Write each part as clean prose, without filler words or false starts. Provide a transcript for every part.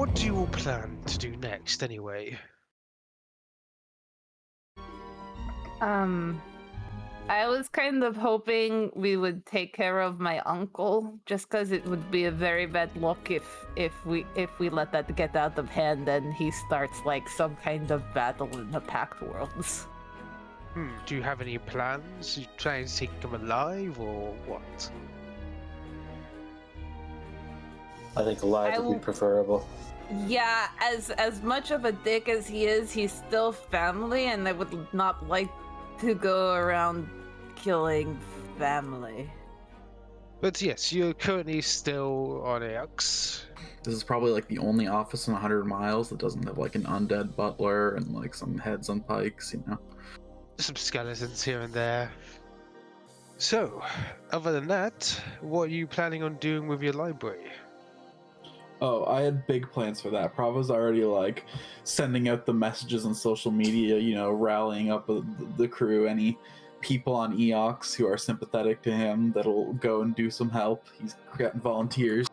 what do you all plan to do next, anyway? I was kind of hoping we would take care of my uncle, just because it would be a very bad look if we let that get out of hand and he starts like some kind of battle in the Pact Worlds. Do you have any plans? You try and take him alive, or what? I think alive would be preferable. Yeah, as much of a dick as he is, he's still family, and I would not like to go around killing family. But yes, you're currently still on Ax. This is probably like the only office in 100 miles that doesn't have like an undead butler and like some heads on pikes, you know. Some skeletons here and there. So, other than that, what are you planning on doing with your library? Oh, I had big plans for that. Prava's already like sending out the messages on social media, you know, rallying up the crew, any people on Eox who are sympathetic to him that'll go and do some help. He's getting volunteers.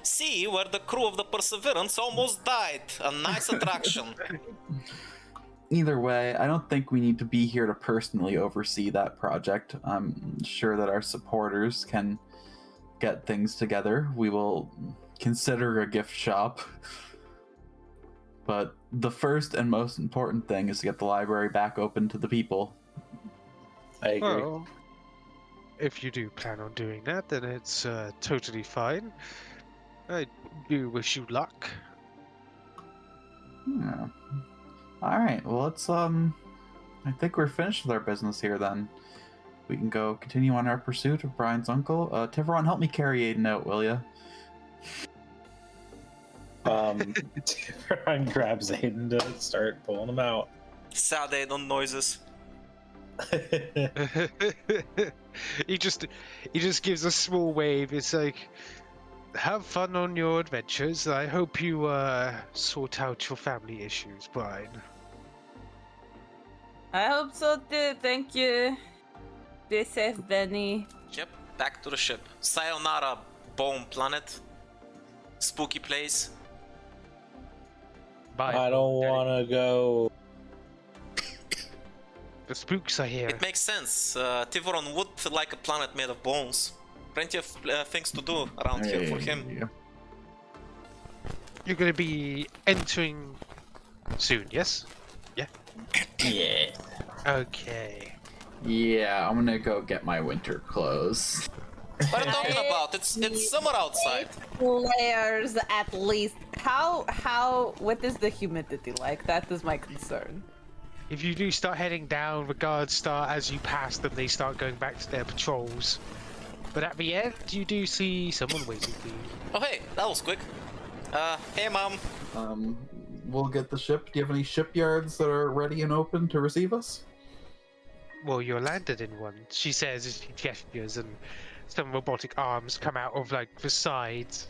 See where the crew of the Perseverance almost died. A nice attraction. Either way, I don't think we need to be here to personally oversee that project. I'm sure that our supporters can get things together. We will consider a gift shop. But the first and most important thing is to get the library back open to the people. I agree. Well, if you do plan on doing that, then it's totally fine. I do wish you luck. Yeah. Alright, well let's I think we're finished with our business here then. We can go continue on our pursuit of Brian's uncle. Thiveron, help me carry Aiden out, will ya? Thiveron grabs Aiden to start pulling him out. Sad Aiden noises. he just gives a small wave. It's like, have fun on your adventures. I hope you sort out your family issues, Brian. I hope so too. Thank you. Be safe, Benny. Yep, back to the ship. Sayonara, Bone Planet. Spooky place. Bye. I don't want to go. The spooks are here. It makes sense. Thiveron would like a planet made of bones. Plenty of things to do around here for him. Yeah. You're going to be entering soon, yes? Yeah? Yeah. Okay. Yeah, I'm gonna go get my winter clothes. What are you talking about? It's summer outside. 8 layers at least. What is the humidity like? That is my concern. If you do start heading down, the guards start, as you pass them, they start going back to their patrols. But at the end, you do see someone waiting for you. Oh hey, that was quick. Hey mom. We'll get the ship. Do you have any shipyards that are ready and open to receive us? Well, you're landed in one, she says as she gestures, and some robotic arms come out of, like, the sides.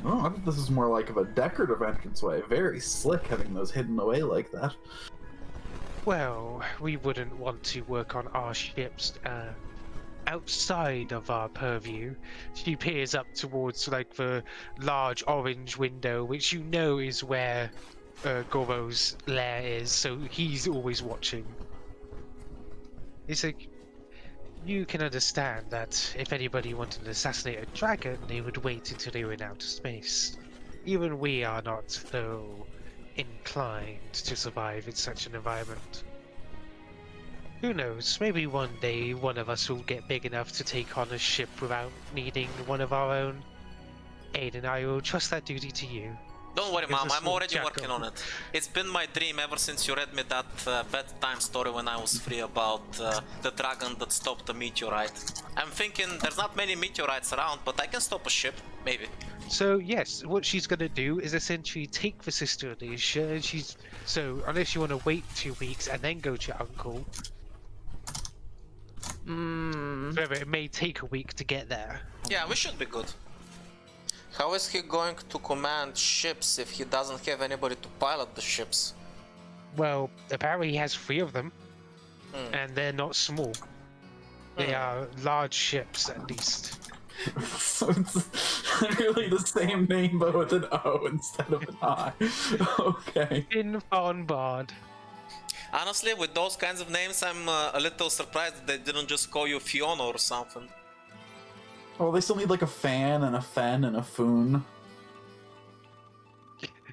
Oh, I think this is more like of a decorative entranceway. Very slick having those hidden away like that. Well, we wouldn't want to work on our ships outside of our purview. She peers up towards like the large orange window, which you know is where Goro's lair is, so he's always watching. It's like, you can understand that if anybody wanted to assassinate a dragon, they would wait until they were in outer space. Even we are not so inclined to survive in such an environment. Who knows, maybe one day one of us will get big enough to take on a ship without needing one of our own. Aiden, I will trust that duty to you. Don't worry, There's mom. a I'm small already jackal. working on it. It's been my dream ever since you read me that bedtime story when I was free about the dragon that stopped the meteorite. I'm thinking there's not many meteorites around, but I can stop a ship, maybe. So yes, what she's gonna do is essentially take the sister Alicia, and so unless you want to wait 2 weeks and then go to your uncle, remember it may take a week to get there. Yeah, we should be good. How is he going to command ships if he doesn't have anybody to pilot the ships? Well, apparently he has 3 of them, and they're not small. They are large ships, at least. So it's literally the same name but with an O instead of an I. Okay. In Von Bard. Honestly, with those kinds of names, I'm a little surprised that they didn't just call you Fiona or something. Well, they still need like a fan and a fen and a foon.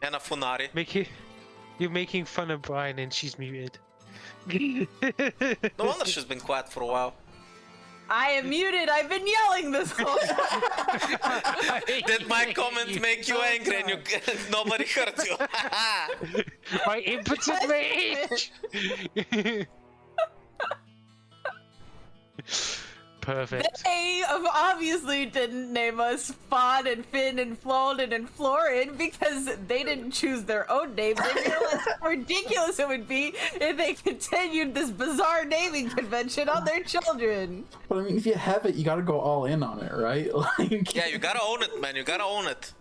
And a Funari. You're making fun of Brian and she's muted. No wonder she's been quiet for a while. I am muted. I've been yelling this whole time. Did my comment make you angry and nobody heard you? My impotent rage! Perfect. They obviously didn't name us Fawn and Finn and Floden and Florin because they didn't choose their own names. They realized how ridiculous it would be if they continued this bizarre naming convention on their children. But I mean, if you have it, you gotta go all in on it, right? Like, Yeah, you gotta own it, man. You gotta own it.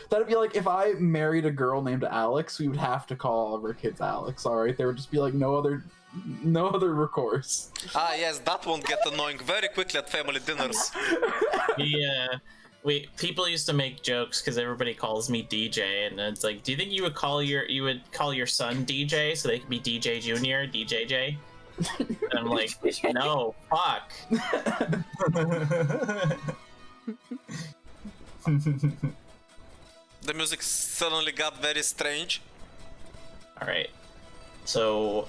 that'd be like if I married a girl named Alex, we would have to call all of our kids Alex, alright? There would just be like no other recourse. Ah, yes, that won't get annoying very quickly at family dinners. Yeah. People used to make jokes because everybody calls me DJ, and it's like, do you think you would call your son DJ so they could be DJ Junior, DJJ? And I'm like, no, fuck. The music suddenly got very strange. All right. So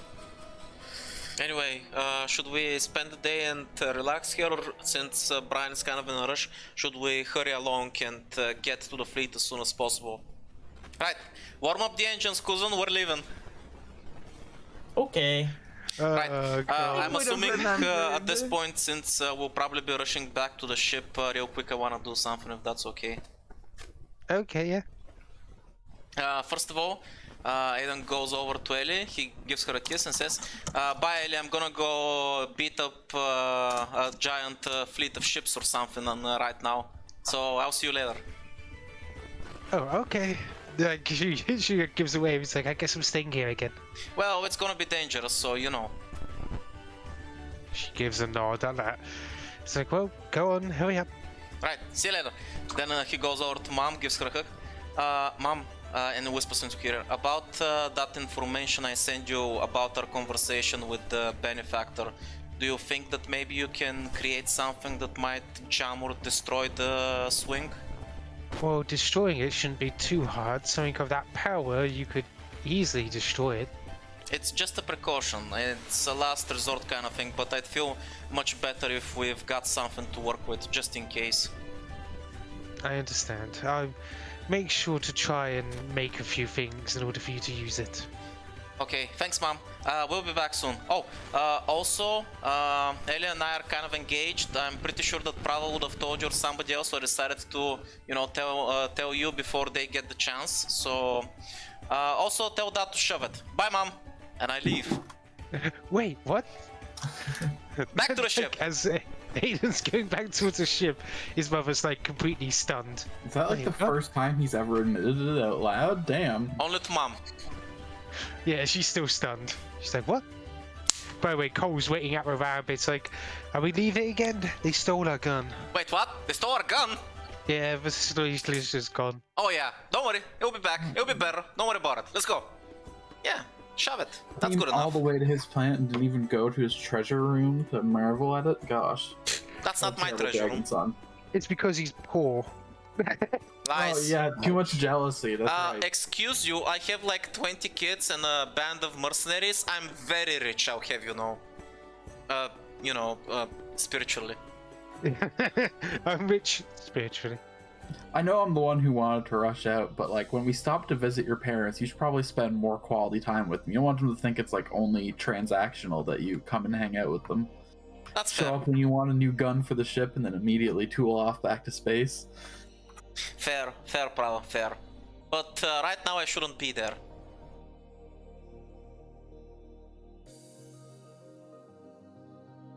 Anyway, should we spend the day and relax here, or since Brian is kind of in a rush, should we hurry along and get to the fleet as soon as possible? Right, warm up the engines, Kuzon, we're leaving. okay. Right, God. I'm Would have assuming at remembered. this point, since we'll probably be rushing back to the ship real quick, I want to do something if that's okay. Okay, yeah. First of all, Aiden goes over to Ellie, he gives her a kiss and says, bye Ellie, I'm gonna go beat up a giant fleet of ships or something right now. So I'll see you later. Oh, okay. Like, she gives a wave. It's like, I guess I'm staying here again. Well, it's gonna be dangerous, so you know. She gives a nod at that. It's like, well, go on, hurry up. Right, see you later. Then he goes over to Mom, gives her a hug. Mom, and whispers into her ear, about that information I sent you about our conversation with the Benefactor. Do you think that maybe you can create something that might jam or destroy the swing? Well, destroying it shouldn't be too hard. Something of that power, you could easily destroy it. It's just a precaution. It's a last resort kind of thing, but I'd feel much better if we've got something to work with, just in case. I understand. I'll make sure to try and make a few things in order for you to use it. Okay, thanks, Mom. We'll be back soon. Oh, also, Ellie and I are kind of engaged. I'm pretty sure that Prava would have told you or somebody else, or decided to, you know, tell you before they get the chance. So, also tell Dad to shove it. Bye, Mom. And I leave. Wait, what? Back to the ship. As Aiden's going back towards the ship, his mother's like completely stunned. Is that like Wait, the what? first time he's ever admitted it out loud? Damn. Only to Mom. Yeah, she's still stunned. She's like, what? By the way, Cole's waiting at the ramp. It's like, are we leaving again? They stole our gun. Wait, what? They stole our gun? Yeah, the solution's just gone. Oh yeah, don't worry. It'll be back. It'll be better. Don't worry about it. Let's go. Yeah, shove it. That's Came good all enough. the way to his plant and didn't even go to his treasure room to marvel at it. Gosh. That's not my Terrible treasure room. dragon son. It's because he's poor. Lies. Oh yeah, too much jealousy. That's right. Excuse you, I have like 20 kids and a band of mercenaries. I'm very rich, I'll have you know. Spiritually. I'm rich spiritually. I know I'm the one who wanted to rush out, but like when we stop to visit your parents, you should probably spend more quality time with them. You don't want them to think it's like only transactional that you come and hang out with them. That's Show fair. up when you want a new gun for the ship and then immediately tool off back to space. Fair, Prava, fair. But right now I shouldn't be there.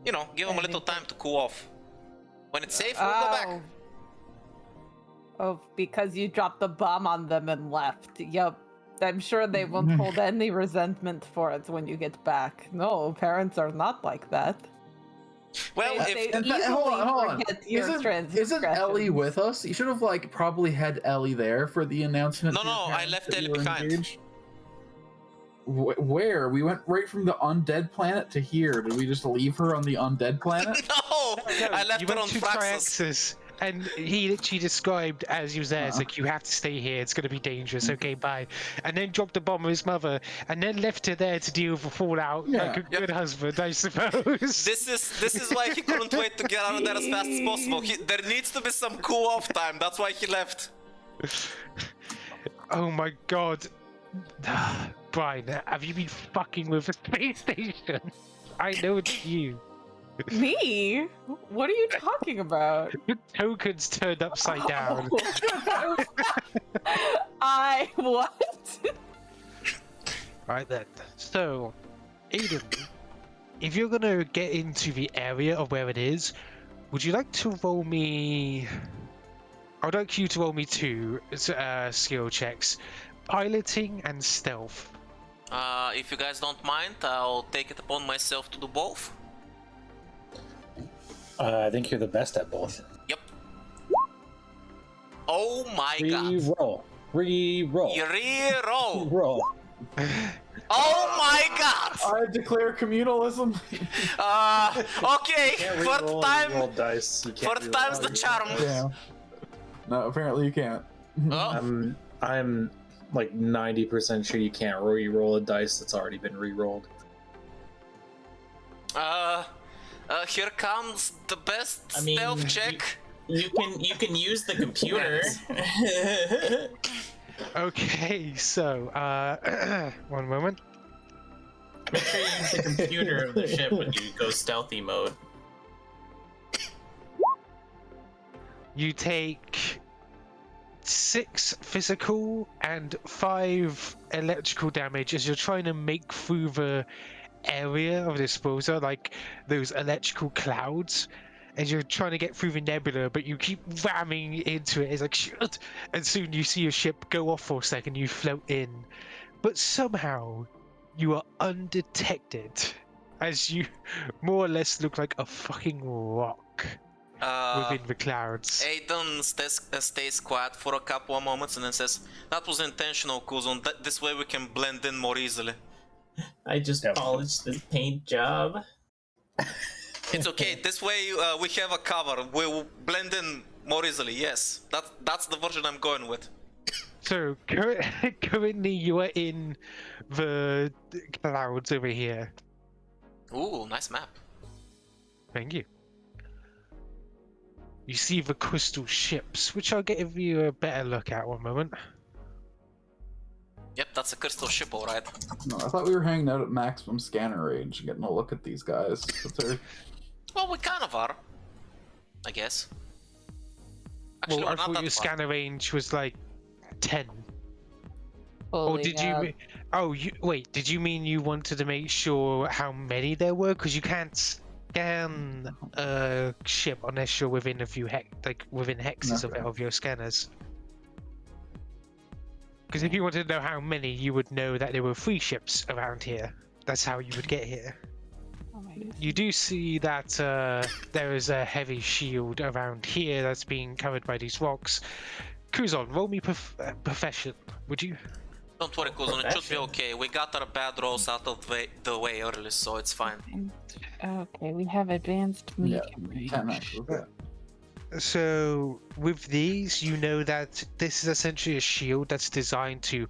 You know, give them a little time to cool off. When it's safe, we'll go back. Oh, because you dropped the bomb on them and left. Yup. I'm sure they won't hold any resentment for it when you get back. No, parents are not like that. Well, They if easily hold on. forget your Isn't transgressions. Ellie with us? You should have like probably had Ellie there for the announcement. No, to your no, I parents left that you Ellie were behind. engaged. Where? We went right from the undead planet to here. Did we just leave her on the undead planet? no, I left you her went on to Praxis. Triaxis, and he literally described as he was there, it's like, you have to stay here, it's going to be dangerous, okay, bye. And then dropped the bomb on his mother, and then left her there to deal with the fallout like a good husband, I suppose. This is why he couldn't wait to get out of there as fast as possible. There needs to be some cool off time. That's why he left. Oh my god. Bryn, have you been fucking with a space station? I know it's you. Me? What are you talking about? The tokens turned upside down. I what? Right then. So, Aiden, if you're gonna get into the area of where it is, would you like to roll me? I'd like you to roll me 2 skill checks: piloting and stealth. If you guys don't mind, I'll take it upon myself to do both. I think you're the best at both. Yep. Oh my god. Re-roll. Re-roll. You re-roll. Roll. Oh my god. I declare communalism. Okay. Fourth time. Dice. Fourth time's the charm. Yeah. No, apparently you can't. Oh. I'm like 90% sure you can't re-roll a dice that's already been re-rolled. Here comes the best I mean, stealth check. You can use the computer. Okay, so one moment. Make sure you use the computer of the ship when you go stealthy mode. You take 6 physical and 5 electrical damage as you're trying to make through the area of disposal, like those electrical clouds, as you're trying to get through the nebula, but you keep ramming into it. It's like shit, and soon you see your ship go off for a second. You float in, but somehow you are undetected as you more or less look like a fucking rock within the clouds. Aiden stays quiet for a couple of moments and then says, "That was intentional, Kuzon. This way we can blend in more easily." I just polished this paint job. It's okay. This way we have a cover. We'll blend in more easily. Yes, that's the version I'm going with. So currently you are in the clouds over here. Ooh, nice map. Thank you. You see the crystal ships, which I'll give you a better look at one moment. Yep, that's a crystal ship, alright. No, I thought we were hanging out at maximum scanner range, getting a look at these guys. Well, we kind of are, I guess. Actually, Well, I we're not thought that your far. scanner range was like 10. Holy Or did God. you? Oh, wait. Did you mean you wanted to make sure how many there were? Because you can't scan a ship unless you're within a few within hexes Okay. of your scanners. Because if you wanted to know how many, you would know that there were 3 ships around here. That's how you would get here. Oh my goodness. You do see that there is a heavy shield around here that's being covered by these rocks. Kuzon, roll me profession, would you? Don't worry, Kuzon, it should be okay. We got our bad rolls out of the way early, so it's fine. Okay, we have advanced Yeah, medium range. 10 actually. Yeah. So with these, you know that this is essentially a shield that's designed to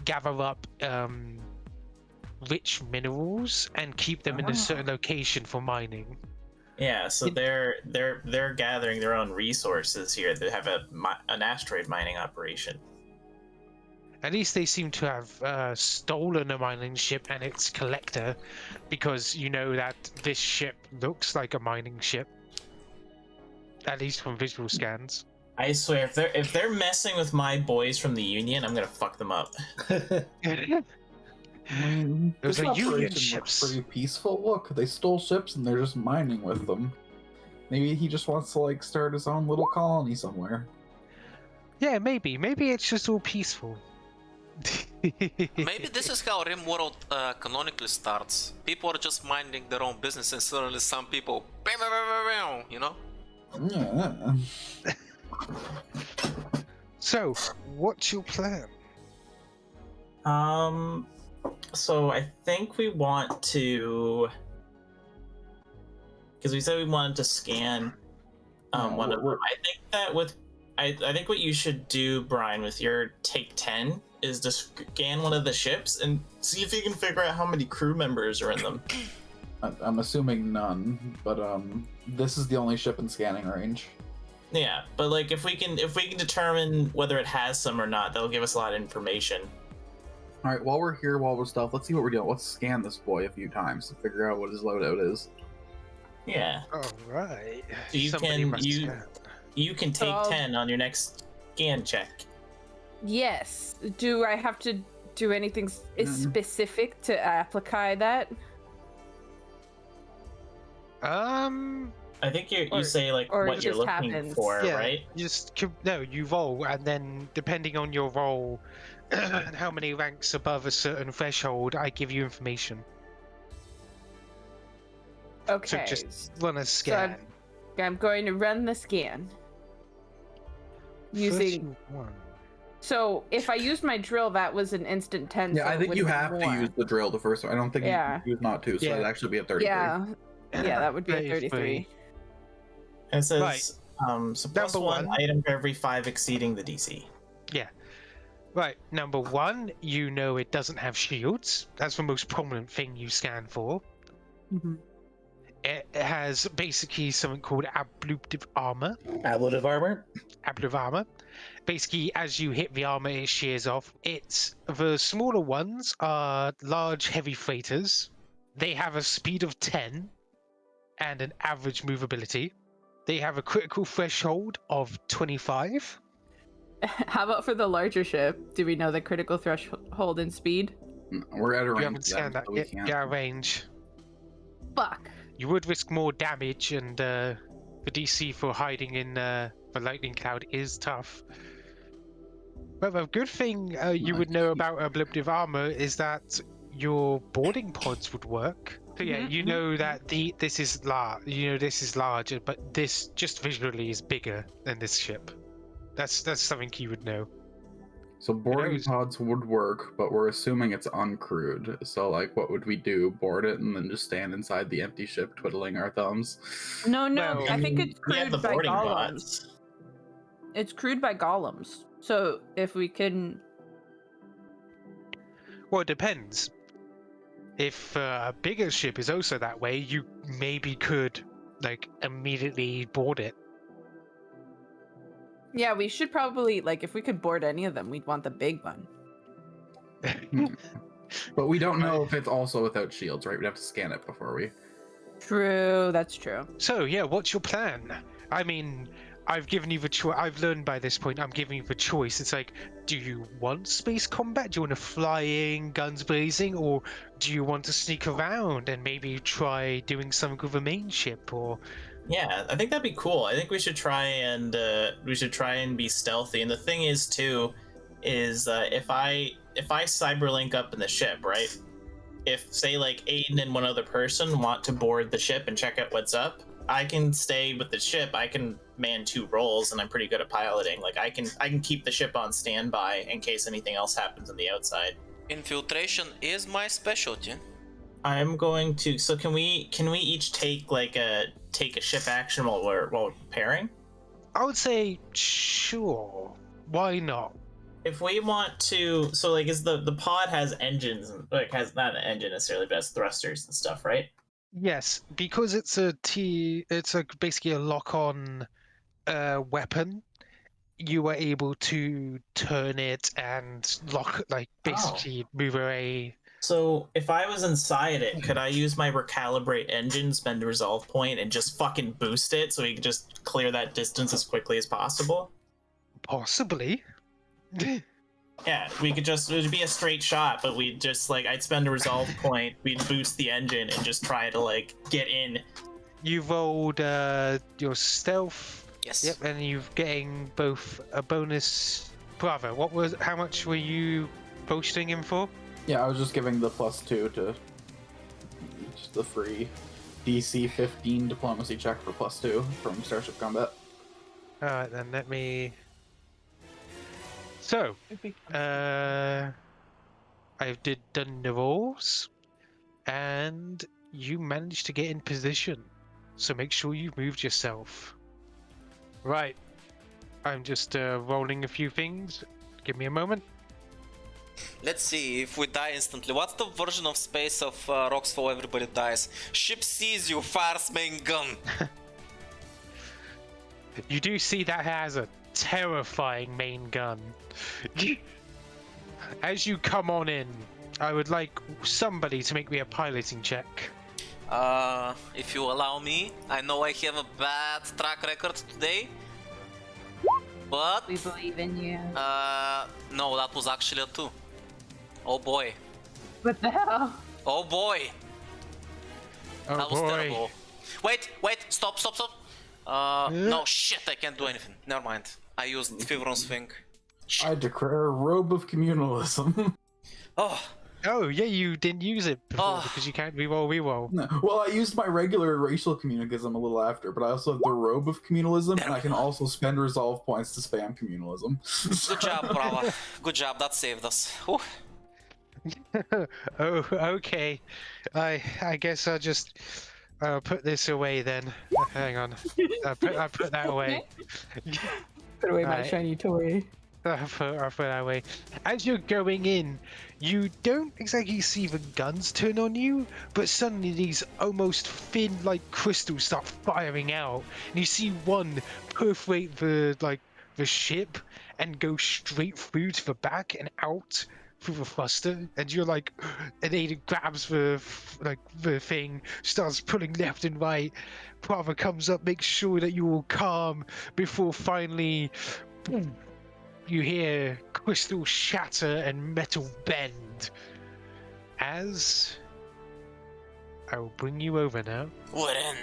gather up rich minerals and keep them in a certain location for mining. Yeah, so they're gathering their own resources here. They have an asteroid mining operation. At least they seem to have stolen a mining ship and its collector, because you know that this ship looks like a mining ship. At least from visual scans. I swear, if they're messing with my boys from the Union, I'm gonna fuck them up. I mean, Those this are Union operation ships. looks pretty peaceful. Look, they stole ships and they're just mining with them. Maybe he just wants to like start his own little colony somewhere. Yeah, maybe. Maybe it's just all peaceful. Maybe this is how RimWorld canonically starts. People are just minding their own business, and suddenly some people, you know. Yeah. So, what's your plan? So I think we want to, because we said we wanted to scan one of them. I think that I think what you should do, Brian, with your take 10 is to scan one of the ships and see if you can figure out how many crew members are in them. I'm assuming none, but this is the only ship in scanning range. Yeah, but like if we can determine whether it has some or not, that'll give us a lot of information. All right, while we're here, while we're stuff, let's see what we're doing. Let's scan this boy a few times to figure out what his loadout is. Yeah. All right. So you Somebody can must you can take So- 10 on your next scan check. Yes. Do I have to do anything specific to apply that? I think you Or- say like or it what you're just looking happens. for, Yeah. right? No, you roll, and then depending on your roll and how many ranks above a certain threshold, I give you information. Okay. So just run a scan. I'm going to run the scan. Using 31. so if I used my drill, that was an instant 10. Yeah, so I it think you would've have been to more. use the drill the first one. I don't think Yeah. you can use not to, so Yeah. it'd actually be a 33. Yeah, that would be a 33. 33. And it says Right. so plus Number one one. item for every 5 exceeding the DC. Right, number one, you know it doesn't have shields. That's the most prominent thing you scan for. Mhm. It has basically something called ablative armor. Ablative armor. Ablative armor. Basically, as you hit the armor, it shears off. The smaller ones are large, heavy freighters. They have a speed of 10 and an average movability. They have a critical threshold of 25. How about for the larger ship? Do we know the critical threshold in speed? We're at a range. You haven't scanned that so we yet. can't. Yeah, range. Fuck. You would risk more damage, and the DC for hiding in the lightning cloud is tough. But the good thing you would know about ablative armor is that your boarding pods would work. So yeah, Mhm, you know that this is large. You know this is larger, but this just visually is bigger than this ship. That's something you would know. So boarding knows? pods would work, but we're assuming it's uncrewed. So like, what would we do? Board it and then just stand inside the empty ship, twiddling our thumbs? No, Well, I think it's we have crewed the by boarding golems. pods. It's crewed by golems. So if we can, Well, it depends. If a bigger ship is also that way, you maybe could like immediately board it. yeah, we should probably like if we could board any of them, we'd want the big one. But we don't know if it's also without shields, right? We'd have to scan it before we. True, that's true. So yeah, what's your plan? I mean, I've given you the choice. I've learned by this point. I'm giving you the choice. It's like, do you want space combat? Do you want to fly in, guns blazing, or do you want to sneak around and maybe try doing something with the main ship? Or Yeah, I think that'd be cool. I think we should try and be stealthy. And the thing is too, is if I cyberlink up in the ship, right? If say like Aiden and one other person want to board the ship and check out what's up, I can stay with the ship. I can man 2 roles, and I'm pretty good at piloting. Like I can keep the ship on standby in case anything else happens on the outside. Infiltration is my specialty. I'm going to. So can we each take a ship action while we're preparing? I would say, sure. Why not? If we want to, so like, is the pod has engines, like has not an engine necessarily, but has thrusters and stuff, right? Yes, because it's basically a lock-on weapon. You are able to turn it and lock, like basically move away. So if I was inside it, could I use my recalibrate engine, spend a resolve point, and just fucking boost it so we can just clear that distance as quickly as possible? Possibly. Yeah, it would be a straight shot, but we'd just like, I'd spend a resolve point, we'd boost the engine and just try to like get in. You rolled your stealth. Yes. Yep, and you're getting both a bonus. Prava, how much were you posting him for? Yeah, I was just giving the +2 to just the free DC 15 diplomacy check for +2 from Starship Combat. Alright then, let me... So, I done the rolls, and you managed to get in position. So make sure you've moved yourself. Right. I'm just rolling a few things. Give me a moment. Let's see if we die instantly. What's the version of space of Roxfall everybody dies? Ship sees you, fires main gun. You do see that has a terrifying main gun. As you come on in, I would like somebody to make me a piloting check. If you allow me, I know I have a bad track record today, but We believe in you. no, that was actually a 2. Oh boy. What the hell? Oh boy. Oh That was boy. terrible. Wait, stop. No, shit, I can't do anything. Never mind. I used Thiveron's thing. I declare a robe of communalism. Oh, Oh, yeah, you didn't use it before Oh. because you can't reroll. No, well, I used my regular racial communalism a little after, but I also have the robe of communalism, and I can also spend resolve points to spam communalism. good job, Prava. Good job, that saved us. Whew. Oh, okay. I guess I'll just put this away then. Hang on. I put that away. Put away my shiny toy. I'll put that away. As you're going in, you don't exactly see the guns turn on you, but suddenly these almost thin, like, crystals start firing out, and you see one perforate the ship and go straight through to the back and out through the thruster, and you're like, and Aiden grabs the thing, starts pulling left and right. Prava comes up, makes sure that you're all calm before finally, boom, you hear crystal shatter and metal bend. As I will bring you over now. We're in.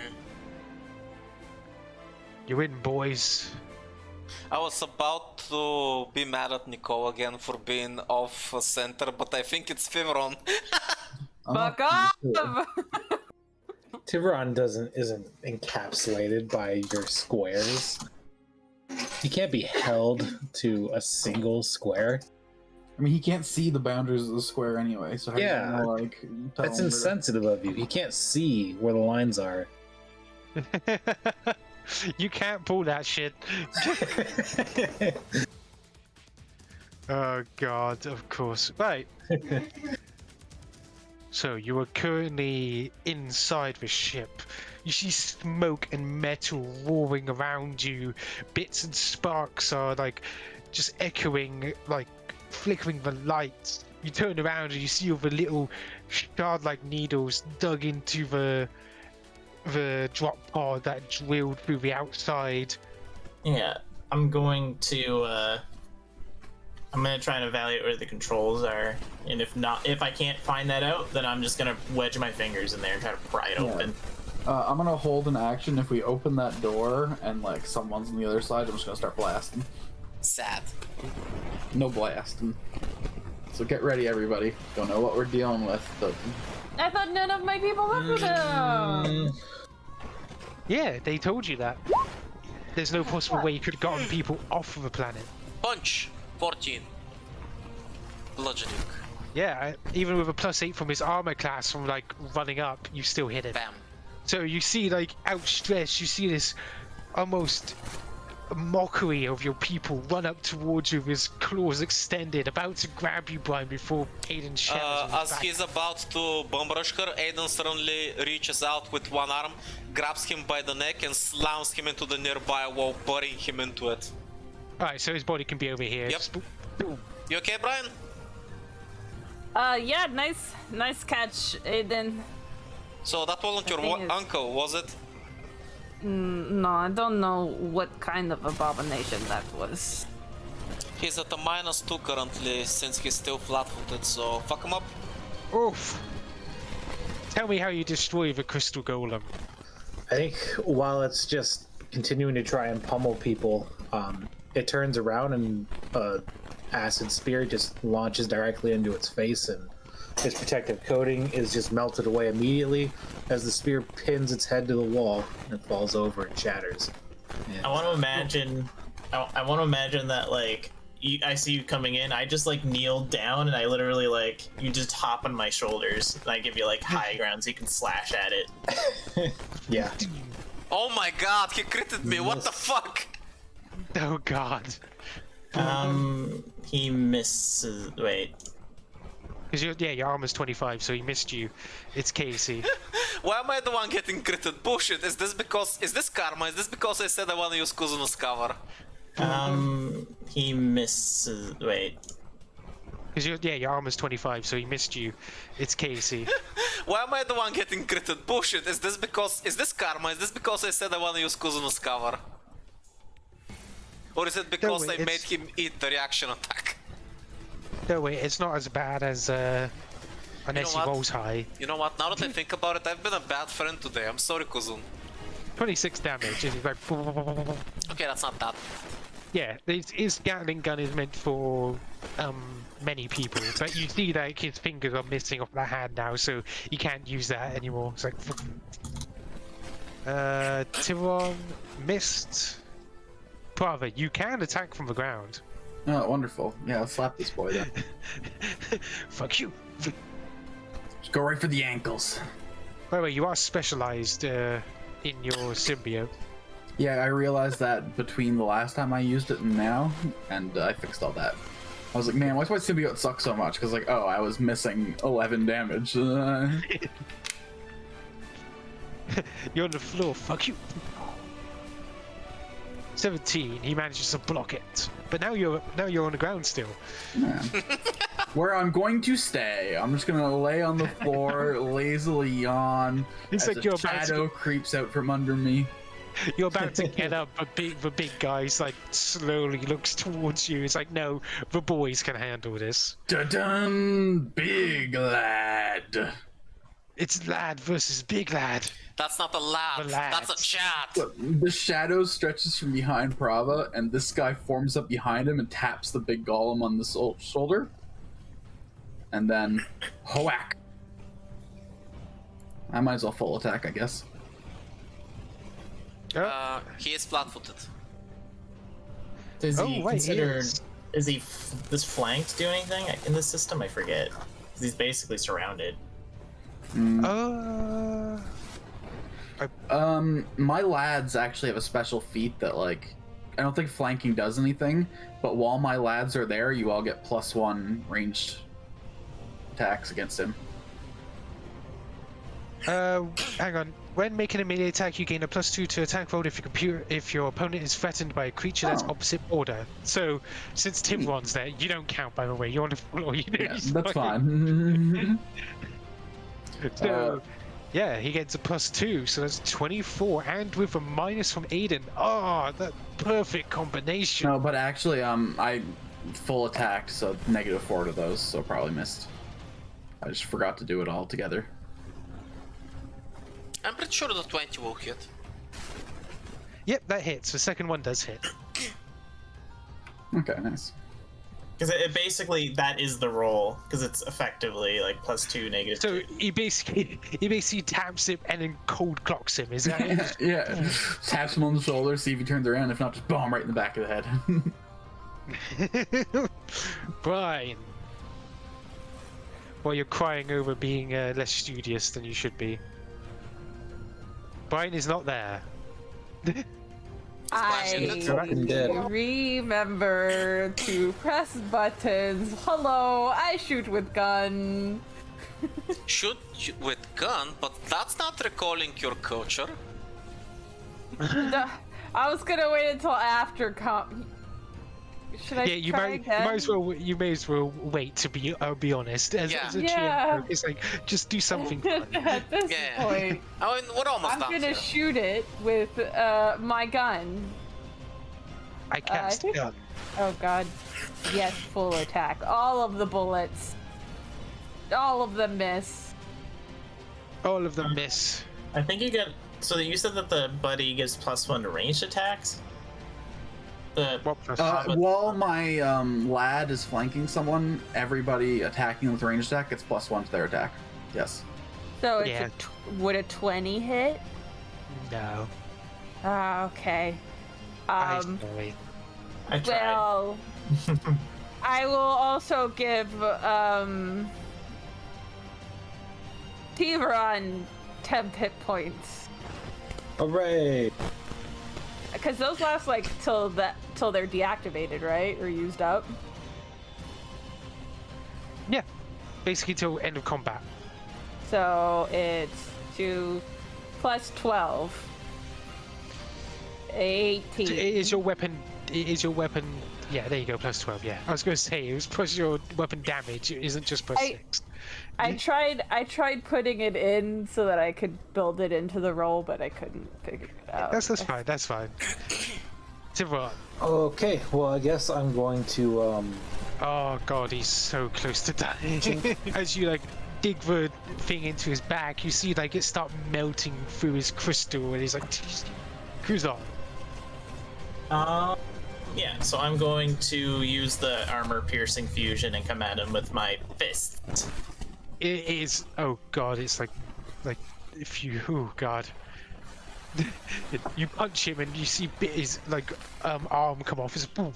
You're in, boys. I was about to be mad at Nicole again for being off center, but I think it's Thiveron. Fuck off! Thiveron isn't encapsulated by your squares. You can't be held to a single square. I mean, he can't see the boundaries of the square anyway, so how Yeah, do you know, like, tell That's him where to- insensitive of you. He can't see where the lines are. You can't pull that shit. Oh god, of course. Right. So you are currently inside the ship. You see smoke and metal roaring around you. Bits and sparks are like just echoing, like flickering the lights. You turn around and you see all the little shard-like needles dug into the drop pod that drilled through the outside. Yeah, I'm going to try and evaluate where the controls are, and if I can't find that out, then I'm just gonna wedge my fingers in there and try to pry it open. I'm gonna hold an action if we open that door and like someone's on the other side. I'm just gonna start blasting. Sad. No blasting. So get ready, everybody. Don't know what we're dealing with, but I thought none of my people left with him. Yeah, they told you that. There's no possible way you could have gotten people off of the planet. Punch! 14. Bludgeoning. Yeah, even with a +8 from his armor class from like running up, you still hit him. Bam. So you see like outstretched, you see this almost mockery of your people run up towards you with his claws extended, about to grab you, Bryn, before Aiden shatters his As back. he's about to bomb rush her, Aiden suddenly reaches out with one arm, grabs him by the neck and slams him into the nearby wall, burying him into it. Alright, so his body can be over here. Yep. Just boom. You okay, Bryn? Yeah, nice catch, Aiden. So that wasn't your think it's- uncle, was it? No, I don't know what kind of abomination that was. He's at a -2 currently, since he's still flat-footed, so fuck him up. Oof. Tell me how you destroy the crystal golem. I think while it's just continuing to try and pummel people, it turns around and acid spear just launches directly into its face, and its protective coating is just melted away immediately as the spear pins its head to the wall and falls over and shatters. And I want to imagine. I want to imagine that like I see you coming in. I just like kneel down and I literally like you just hop on my shoulders and I give you like high ground so you can slash at it. yeah. Oh my god, he critted me, what the fuck? Oh god. He misses. Wait. Because your armor's 25, so he missed you. It's Casey. Why am I the one getting critted? Bullshit, is this karma? Is this because I said I want to use Kuzon's cover? He misses. Wait. Because your armor's 25, so he missed you. It's Casey. Why am I the one getting critted? Bullshit, is this karma? Is this because I said I want to use Kuzon's cover? Or is it because I made him eat the reaction attack? No, wait, it's not as bad as, unless he rolls high. You know what, now that I think about it, I've been a bad friend today, I'm sorry, Kuzon. 26 damage, and he's like... Okay, that's not that. Yeah, his Gatling gun is meant for, many people, but you see that his fingers are missing off the hand now, so he can't use that anymore. It's like... Thiveron missed. Prava, you can attack from the ground. Oh, wonderful. Yeah, let's slap this boy then. Fuck you. Just go right for the ankles. By the way, you are specialized in your symbiote. Yeah, I realized that between the last time I used it and now, and I fixed all that. I was like, man, why does my symbiote suck so much? Because, like, oh, I was missing 11 damage. You're on the floor, fuck you. 17, he manages to block it. But now you're on the ground still. Yeah. Where I'm going to stay. I'm just gonna lay on the floor, lazily yawn. It's as like a you're about shadow creeps out from under me. You're about to get up, but the big guy's like slowly looks towards you. It's like, no, the boys can handle this. Dun big lad. It's lad versus big lad. That's not a lad, that's a chat! The shadow stretches from behind Prava, and this guy forms up behind him and taps the big golem on the shoulder. And then, whack. I might as well full attack, I guess. He is flat-footed. Does he wait, consider? he Does flanked do anything in this system? I forget. 'Cause he's basically surrounded. My lads actually have a special feat that, like, I don't think flanking does anything, but while my lads are there, you all get +1 ranged attacks against him. Hang on. When making a melee attack, you gain a +2 to attack roll if your opponent is threatened by a creature that's opposite order. So, since Thiveron's there, you don't count, by the way. You're on the floor. You know, Yeah, that's fine. So, yeah, he gets a +2, so that's 24, and with a minus from Aiden. Oh, that perfect combination. No, but actually, I full attacked, so -4 to those, so probably missed. I just forgot to do it all together. I'm pretty sure the 20 will hit. Yep, that hits. The second one does hit. Okay, nice. Because it basically that is the roll. Because it's effectively like +2, -2. So he basically taps him and then cold clocks him. Is that it? Yeah, taps him on the shoulder, see if he turns around. If not, just boom, right in the back of the head. Bryn. Well, you're crying over being less studious than you should be. Bryn is not there. I fucking dead. remember to press buttons. Hello, I shoot with gun. Shoot with gun, but that's not recalling your culture. No, I was gonna wait until after Should I Yeah, you try may again? you may as well wait to be. I'll be honest. As a Yeah. GM, it's like just do something fun. At this Yeah. point, I mean, we're almost I'm done gonna here. shoot it with my gun. I cast think- gun. Oh god. Yes, full attack. All of the bullets. All of them miss. All of them miss. I think you get. So you said that the buddy gives +1 to ranged attacks. What plus While my lad is flanking someone, everybody attacking with range attack gets +1 to their attack. Yes. So it's Yeah. would a 20 hit? No. Ah, okay. I'm sorry. I tried. Well, I will also give Thiveron 10 hit points. Hooray! Because those last like till they're deactivated, right? Or used up. Yeah. Basically till end of combat. So it's 2 plus 12. 18. Is your weapon? Yeah, there you go. Plus 12. Yeah, I was going to say it was plus your weapon damage. It isn't just plus 6. I tried putting it in so that I could build it into the roll, but I couldn't figure it out. That's fine. That's fine. Thiveron. Okay, well, I guess I'm going to, Oh god, he's so close to dying. As you like dig the thing into his back, you see like it start melting through his crystal, and he's like, Kuzon. Yeah, so I'm going to use the armor-piercing fusion and come at him with my fist. It is. Oh god, it's like if you. Oh god. You punch him and you see his like arm come off. It's boom.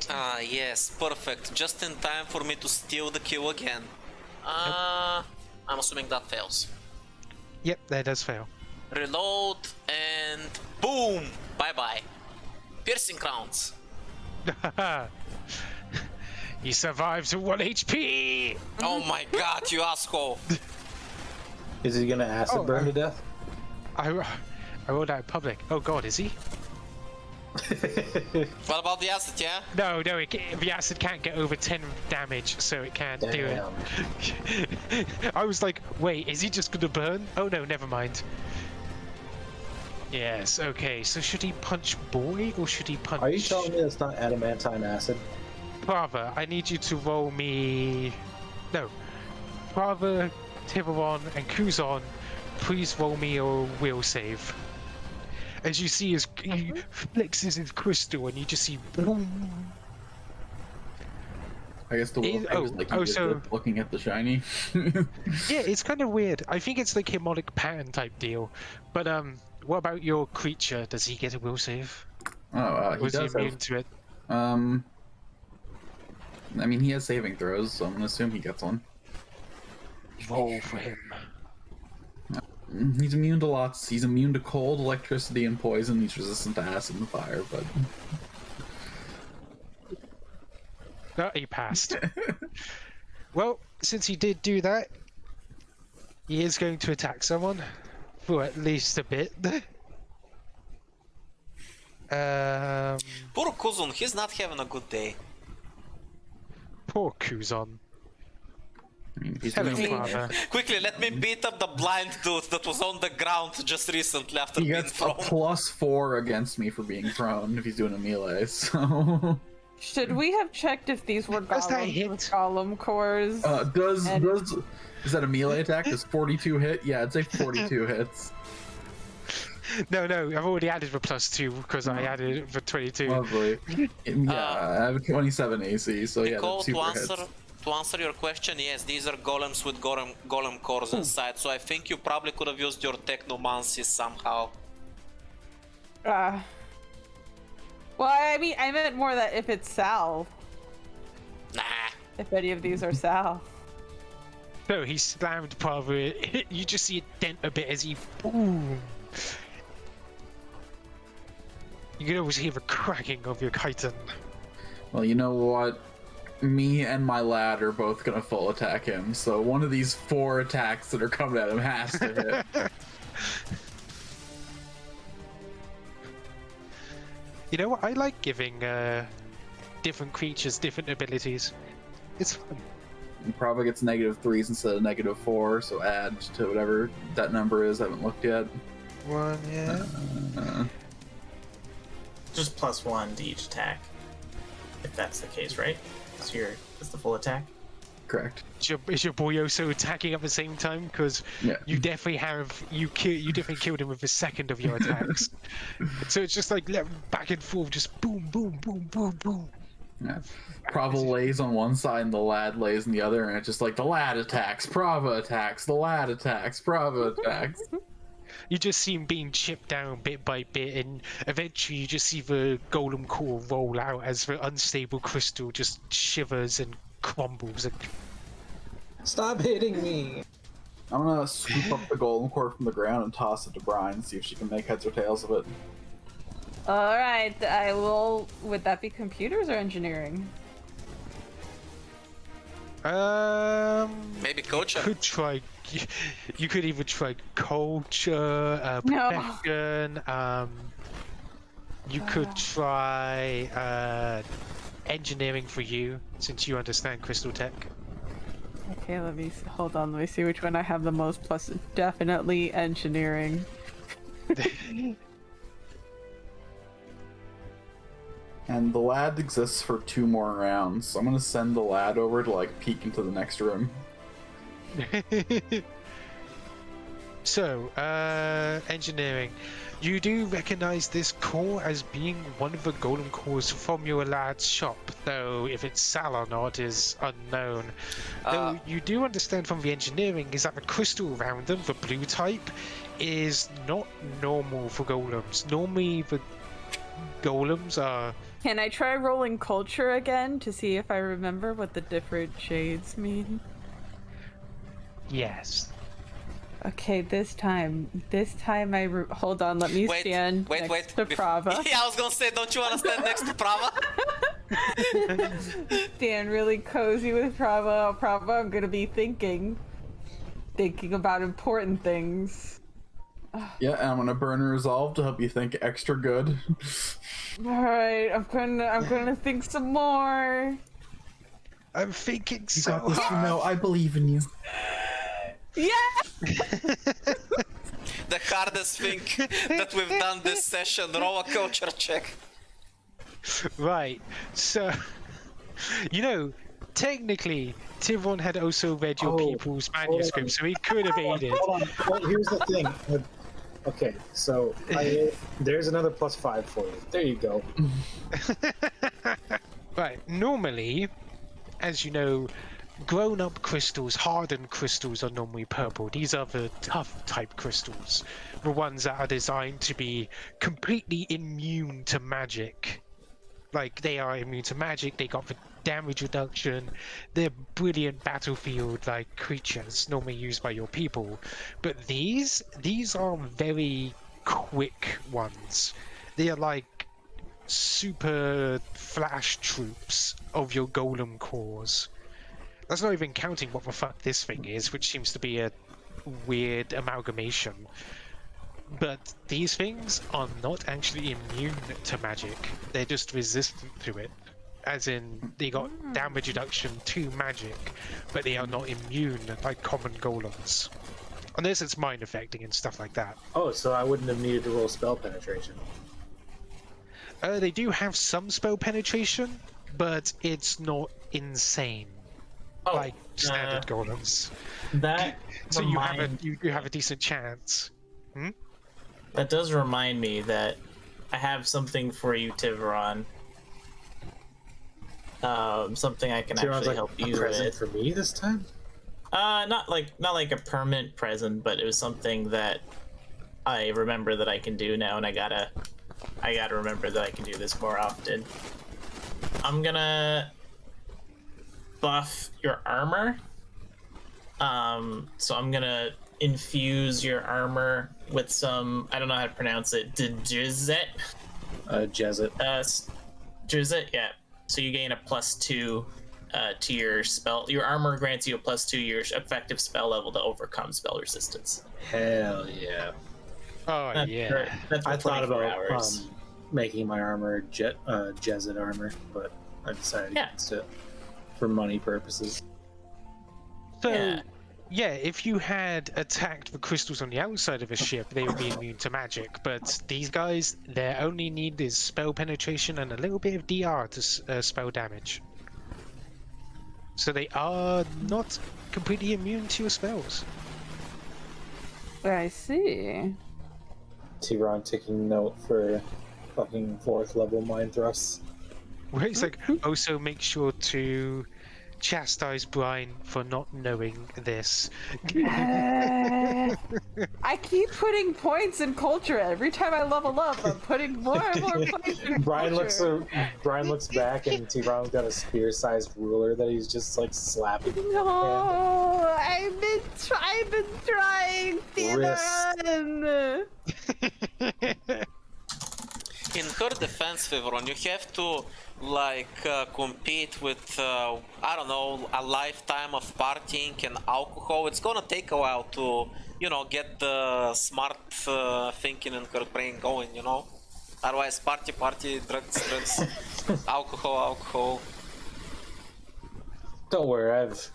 Ah, yes, perfect. Just in time for me to steal the kill again. I'm assuming that fails. Yep, that does fail. Reload and boom! Bye bye. Piercing rounds. He survives at 1 HP. Oh my god, you asshole! is he gonna acid burn to death? I rolled out in public. Oh god, is he? What about the acid, yeah? No, the acid can't get over 10 damage, so it can't do it. I was like, wait, is he just gonna burn? Oh no, never mind. Yes, okay, so should he punch boy or should he punch... Are you telling me it's not adamantine acid? Prava, I need you to roll me... No. Prava, Thiveron, and Kuzon, please roll me a will save. As you see, he flexes his crystal and you just see boom. I guess the will is like you so looking at the shiny. yeah, it's kind of weird. I think it's like a demonic pattern type deal. But what about your creature? Does he get a will save? Oh, he Was he does immune have, to it? I mean, he has saving throws, so I'm gonna assume he gets one. Roll for him. He's immune to lots. He's immune to cold, electricity, and poison. He's resistant to acid and fire, but... No, he passed. Well, since he did do that, he is going to attack someone for at least a bit. Poor Kuzon, he's not having a good day. Poor Kuzon. I mean, he's Hello, doing Prava. Quickly, let me beat up the blind dude that was on the ground just recently after He being gets a thrown. +4 against me for being prone if he's doing a melee, so... Should we have checked if these were Does that hit? golem cores? Is that a melee attack? Does 42 hit? Yeah, I'd say 42 hits. No, I've already added the +2 because I added it for 22. Lovely. Yeah, I have a 27 AC, so yeah, Nicole, that's super hits. to answer your question, yes, these are golems with golem cores inside, so I think you probably could have used your technomancy somehow. Well, I mean, I meant more that if it's Sal. Nah. If any of these are Sal. No, he slammed Prava. You just see it dent a bit as he boom. You can always hear the cracking of your chitin. Well, you know what? Me and my lad are both gonna full attack him, so one of these 4 attacks that are coming at him has to hit. You know what? I like giving different creatures different abilities. It's fun. Probably gets -3s instead of -4, so add to whatever that number is. I haven't looked yet. 1, yeah. Just +1 to each attack. If that's the case, right? So that's the full attack? Correct. Is your boy also attacking at the same time? Because Yeah. you definitely definitely killed him with the second of your attacks. So it's just like back and forth, just boom, boom, boom, boom, boom. Yeah. Prava lays on one side and the lad lays on the other, and it's just like the lad attacks, Prava attacks, the lad attacks, Prava attacks. You just see him being chipped down bit by bit, and eventually you just see the golem core roll out as the unstable crystal just shivers and crumbles. And Stop hitting me! I'm gonna scoop up the golem core from the ground and toss it to Bryn, see if she can make heads or tails of it. All right, I will. Would that be computers or engineering? Maybe culture. Could try. You could even try culture, No. protection. You could try engineering for you, since you understand crystal tech. Okay, hold on. Let me see which one I have the most plus. Definitely engineering. And the lad exists for 2 more rounds, so I'm gonna send the lad over to like peek into the next room. So, engineering. You do recognize this core as being one of the golem cores from your lad's shop, though if it's Sal or not is unknown. Though you do understand from the engineering is that the crystal around them, the blue type, is not normal for golems. Normally the golems are... Can I try rolling culture again to see if I remember what the different shades mean? Yes. Okay, this time hold on, let me stand next to Prava. Yeah, I was gonna say, don't you wanna stand next to Prava? Stand really cozy with Prava. Prava, I'm gonna be thinking about important things. Yeah, and I'm gonna burn a resolve to help you think extra good. Alright, I'm gonna think some more. I'm thinking You so got this, hard. you know, I believe in you. Yeah! The hardest thing that we've done this session, roll a culture check. Right, so, you know, technically, Thiveron had also read your people's manuscript, so he could have aided. Hold on. Well, here's the thing. Okay, so there's another +5 for you. There you go. Right, normally, as you know, grown-up crystals, hardened crystals are normally purple. These are the tough type crystals, the ones that are designed to be completely immune to magic. Like, they are immune to magic, they got the damage reduction, they're brilliant battlefield-like creatures, normally used by your people. But these are very quick ones. They are like super flash troops of your golem cores. That's not even counting what the fuck this thing is, which seems to be a weird amalgamation. But these things are not actually immune to magic. They're just resistant to it. As in, they got damage reduction to magic, but they are not immune like common golems. Unless it's mind affecting and stuff like that. Oh, so I wouldn't have needed to roll spell penetration. They do have some spell penetration, but it's not insane. Like standard golems. That So you have a decent chance. That does remind me that I have something for you, Thiveron. Something I can Thiveron's actually like help a you present with. for me this time? Not like a permanent present, but it was something that I remember that I can do now, and I gotta remember that I can do this more often. I'm gonna buff your armor. So I'm gonna infuse your armor with some, I don't know how to pronounce it, Djizet? Jezet. Djizet, yeah. So you gain a +2 to your spell. Your armor grants you a +2 to your effective spell level to overcome spell resistance. Hell yeah. Oh yeah. That's for I thought 24 about hours. making my armor Jezet armor, but I decided against it for money purposes. So, yeah, if you had attacked the crystals on the outside of a ship, they would be immune to magic. But these guys, their only need is spell penetration and a little bit of DR to spell damage. Yeah. So, yeah, if you had attacked the crystals on the outside of a ship, they would be immune to magic. But these guys, their only need is spell penetration and a little bit of DR to spell damage. 'Cause, 'cause So they are not completely immune to your spells. I see. Thiveron taking note for fucking 4th level mind thrusts. Where it's like, also make sure to chastise Bryn for not knowing this. I keep putting points in culture every time I level up. I'm putting more and more points in Brian culture. looks back, and Thiveron's got a spear-sized ruler that he's just like slapping. No, I've been trying, Wrist. Thiveron. In her defense, Thiveron, you have to compete with I don't know, a lifetime of partying and alcohol. It's gonna take a while to, you know, get the smart thinking in her brain going, you know. Otherwise, party, drugs, alcohol. Don't worry, I've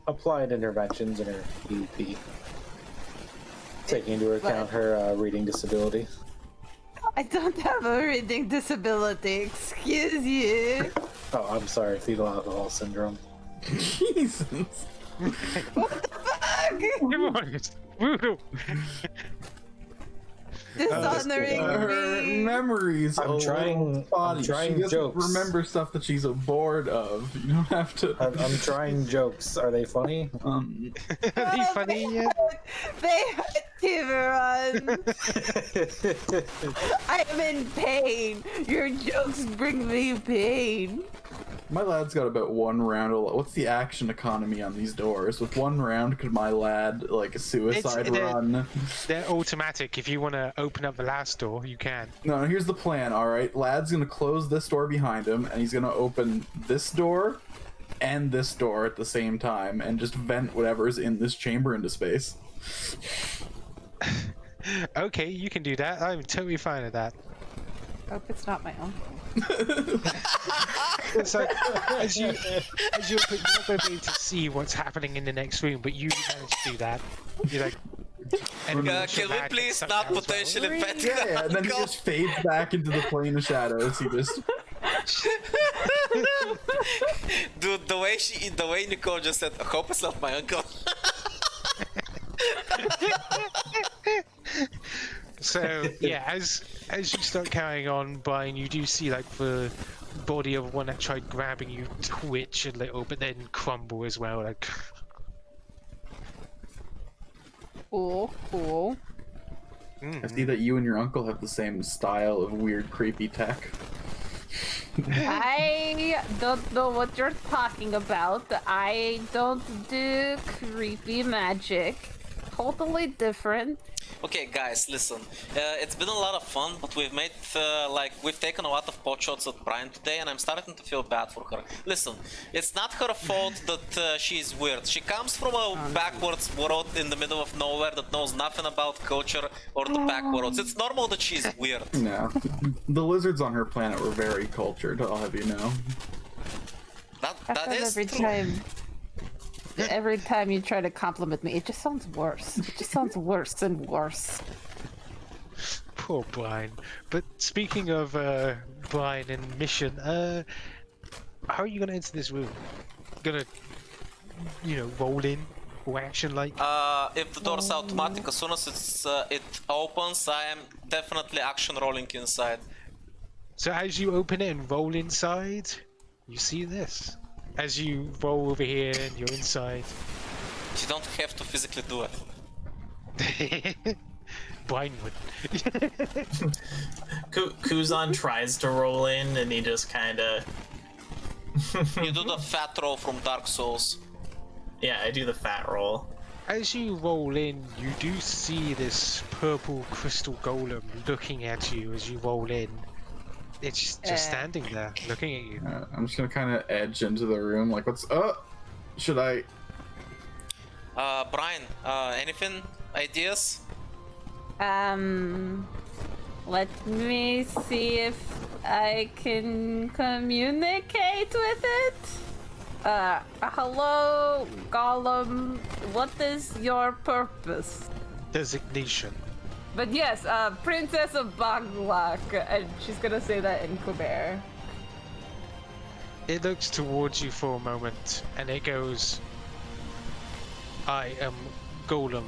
applied interventions in her EUP, taking into account her reading disability. I don't have a reading disability. Excuse you. Oh, I'm sorry, fetal alcohol syndrome. Jesus. What the fuck? Everyone is brutal. Dishonoring Her me. memories I'm a trying- little spotty. I'm trying she doesn't jokes. remember stuff that she's bored of. You don't have to. I'm trying jokes. Are they funny? Are they funny yet? They hurt Thiveron. I am in pain. Your jokes bring me pain. My lad's got about 1 round. What's the action economy on these doors? With 1 round, could my lad like a suicide run? They're automatic. If you want to open up the last door, you can. No, here's the plan. All right, lad's gonna close this door behind him, and he's gonna open this door and this door at the same time, and just vent whatever's in this chamber into space. Okay, you can do that. I'm totally fine with that. Hope it's not my uncle. It's like, as you you're not going to be able to see what's happening in the next room, but you manage to do that. You're like, Can we please not potentially pet Yeah, and then he just fades back into the plane of shadows. He just. Dude, the way Nicole just said, I hope it's not my uncle. So yeah, as you start carrying on, Brian, you do see like the body of one that tried grabbing you twitch a little, but then crumble as well. Like, Cool. I see that you and your uncle have the same style of weird, creepy tech. I don't know what you're talking about. I don't do creepy magic. Totally different. Okay, guys, listen. It's been a lot of fun, but we've made we've taken a lot of pot shots at Bryn today, and I'm starting to feel bad for her. Listen, it's not her fault that she's weird. She comes from a backwards world in the middle of nowhere that knows nothing about culture or the backwards. It's normal that she's weird. No, the lizards on her planet were very cultured. I'll have you know. That is true. Every time you try to compliment me, it just sounds worse. It just sounds worse and worse. poor Brian. But speaking of Brian and mission, how are you gonna enter this room? Gonna, roll in or action like? If the door's automatic, as soon as it opens, I am definitely action rolling inside. So as you open it and roll inside, you see this. As you roll over here and you're inside. You don't have to physically do it. Brian would. Kuzon tries to roll in and he just kinda... You do the fat roll from Dark Souls. Yeah, I do the fat roll. As you roll in, you do see this purple crystal golem looking at you as you roll in. It's just standing there, looking at you. I'm just gonna kind of edge into the room, like, what's up? Should I? Brian, anything? Ideas? Let me see if I can communicate with it. Hello, Golem. What is your purpose? Designation. But yes, Princess of Baglak, and she's gonna say that in Quebec. It looks towards you for a moment, and it goes, I am Golem.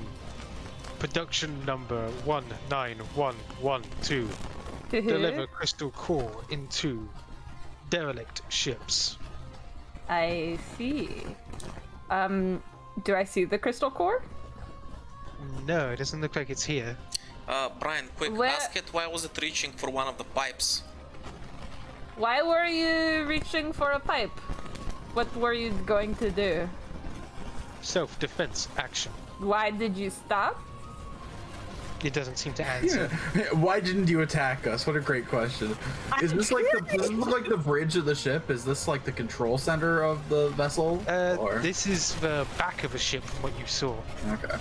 Production number 19112. Deliver crystal core into derelict ships. I see. Do I see the crystal core? No, it doesn't look like it's here. Brian, quick, Where- ask it why was it reaching for one of the pipes? Why were you reaching for a pipe? What were you going to do? Self-defense action. Why did you stop? It doesn't seem to answer. Why didn't you attack us? What a great question. Is this like does this look like the bridge of the ship? Is this like the control center of the vessel? Or... This is the back of a ship from what you saw. Okay.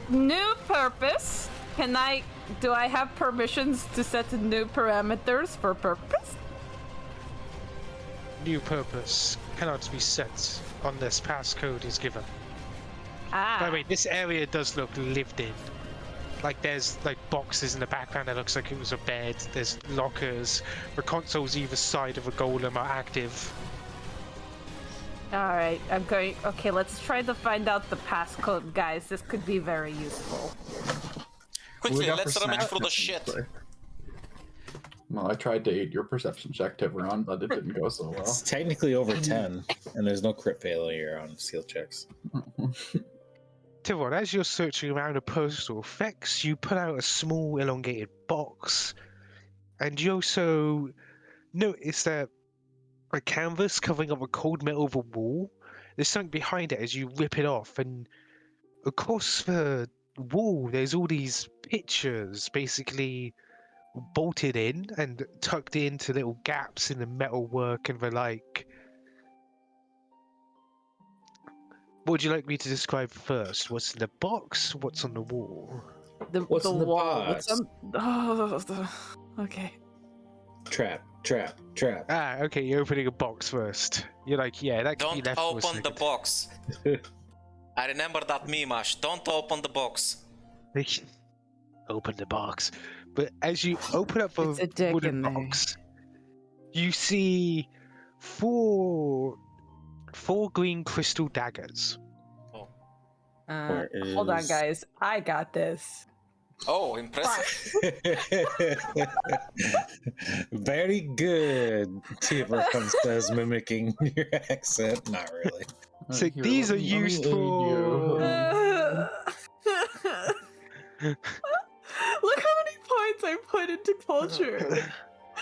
New purpose. Do I have permissions to set new parameters for purpose? New purpose cannot be set unless passcode is given. Ah. By the way, this area does look lived in. Like there's like boxes in the background that looks like it was a bed. There's lockers. The consoles either side of a golem are active. Alright, okay, let's try to find out the passcode, guys. This could be very useful. Quickly, let's rummage through the shit. Well, I tried to aid your perception check, Thiveron, but it didn't go so well. It's technically over 10, and there's no crit failure on seal checks. Thiveron, as you're searching around the postal effects, you put out a small elongated box, and you also notice that a canvas covering up a cold metal of a wall. There's something behind it as you rip it off, and across the wall there's all these pictures basically bolted in and tucked into little gaps in the metalwork and the like. What would you like me to describe first? What's in the box? What's on the wall? What's in the wall? box? Okay. Trap. Ah, okay, you're opening a box first. You're like, yeah, that could be Don't left for a open the second. box. I remember that meme, Ash. Don't open the box. Open the box. But as you open up It's a dick wooden in there. box, you see four green crystal daggers. Hold on, guys. I got this. Oh, impressive. Very good, Thiveron says, mimicking your accent. Not really. So Here, these let are me aid used you. for... Look how many points I put into culture.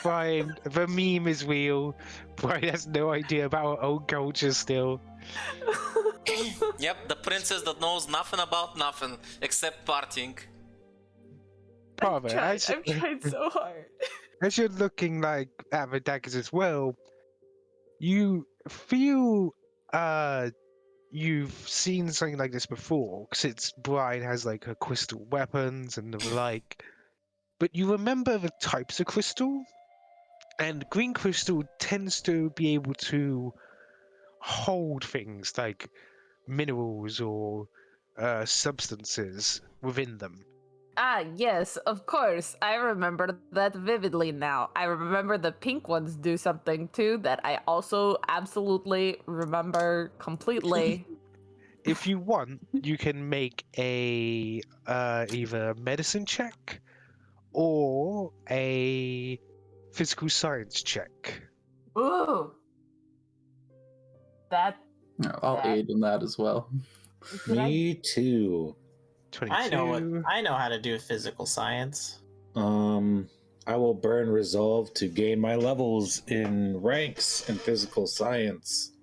Brian, the meme is real. Brian has no idea about our own culture still. Yep, the princess that knows nothing about nothing except partying. Prava, I've tried so hard. as you're looking like at the daggers as well, you feel you've seen something like this before, because Brian has like her crystal weapons and the like. But you remember the types of crystal, and green crystal tends to be able to hold things like minerals or substances within them. Ah, yes, of course. I remember that vividly now. I remember the pink ones do something too that I also absolutely remember completely. If you want, you can make a either a medicine check or a physical science check. Ooh. That. Yeah, I'll aid in that as well. Me too. 22. I know how to do physical science. I will burn resolve to gain my levels in ranks in physical science.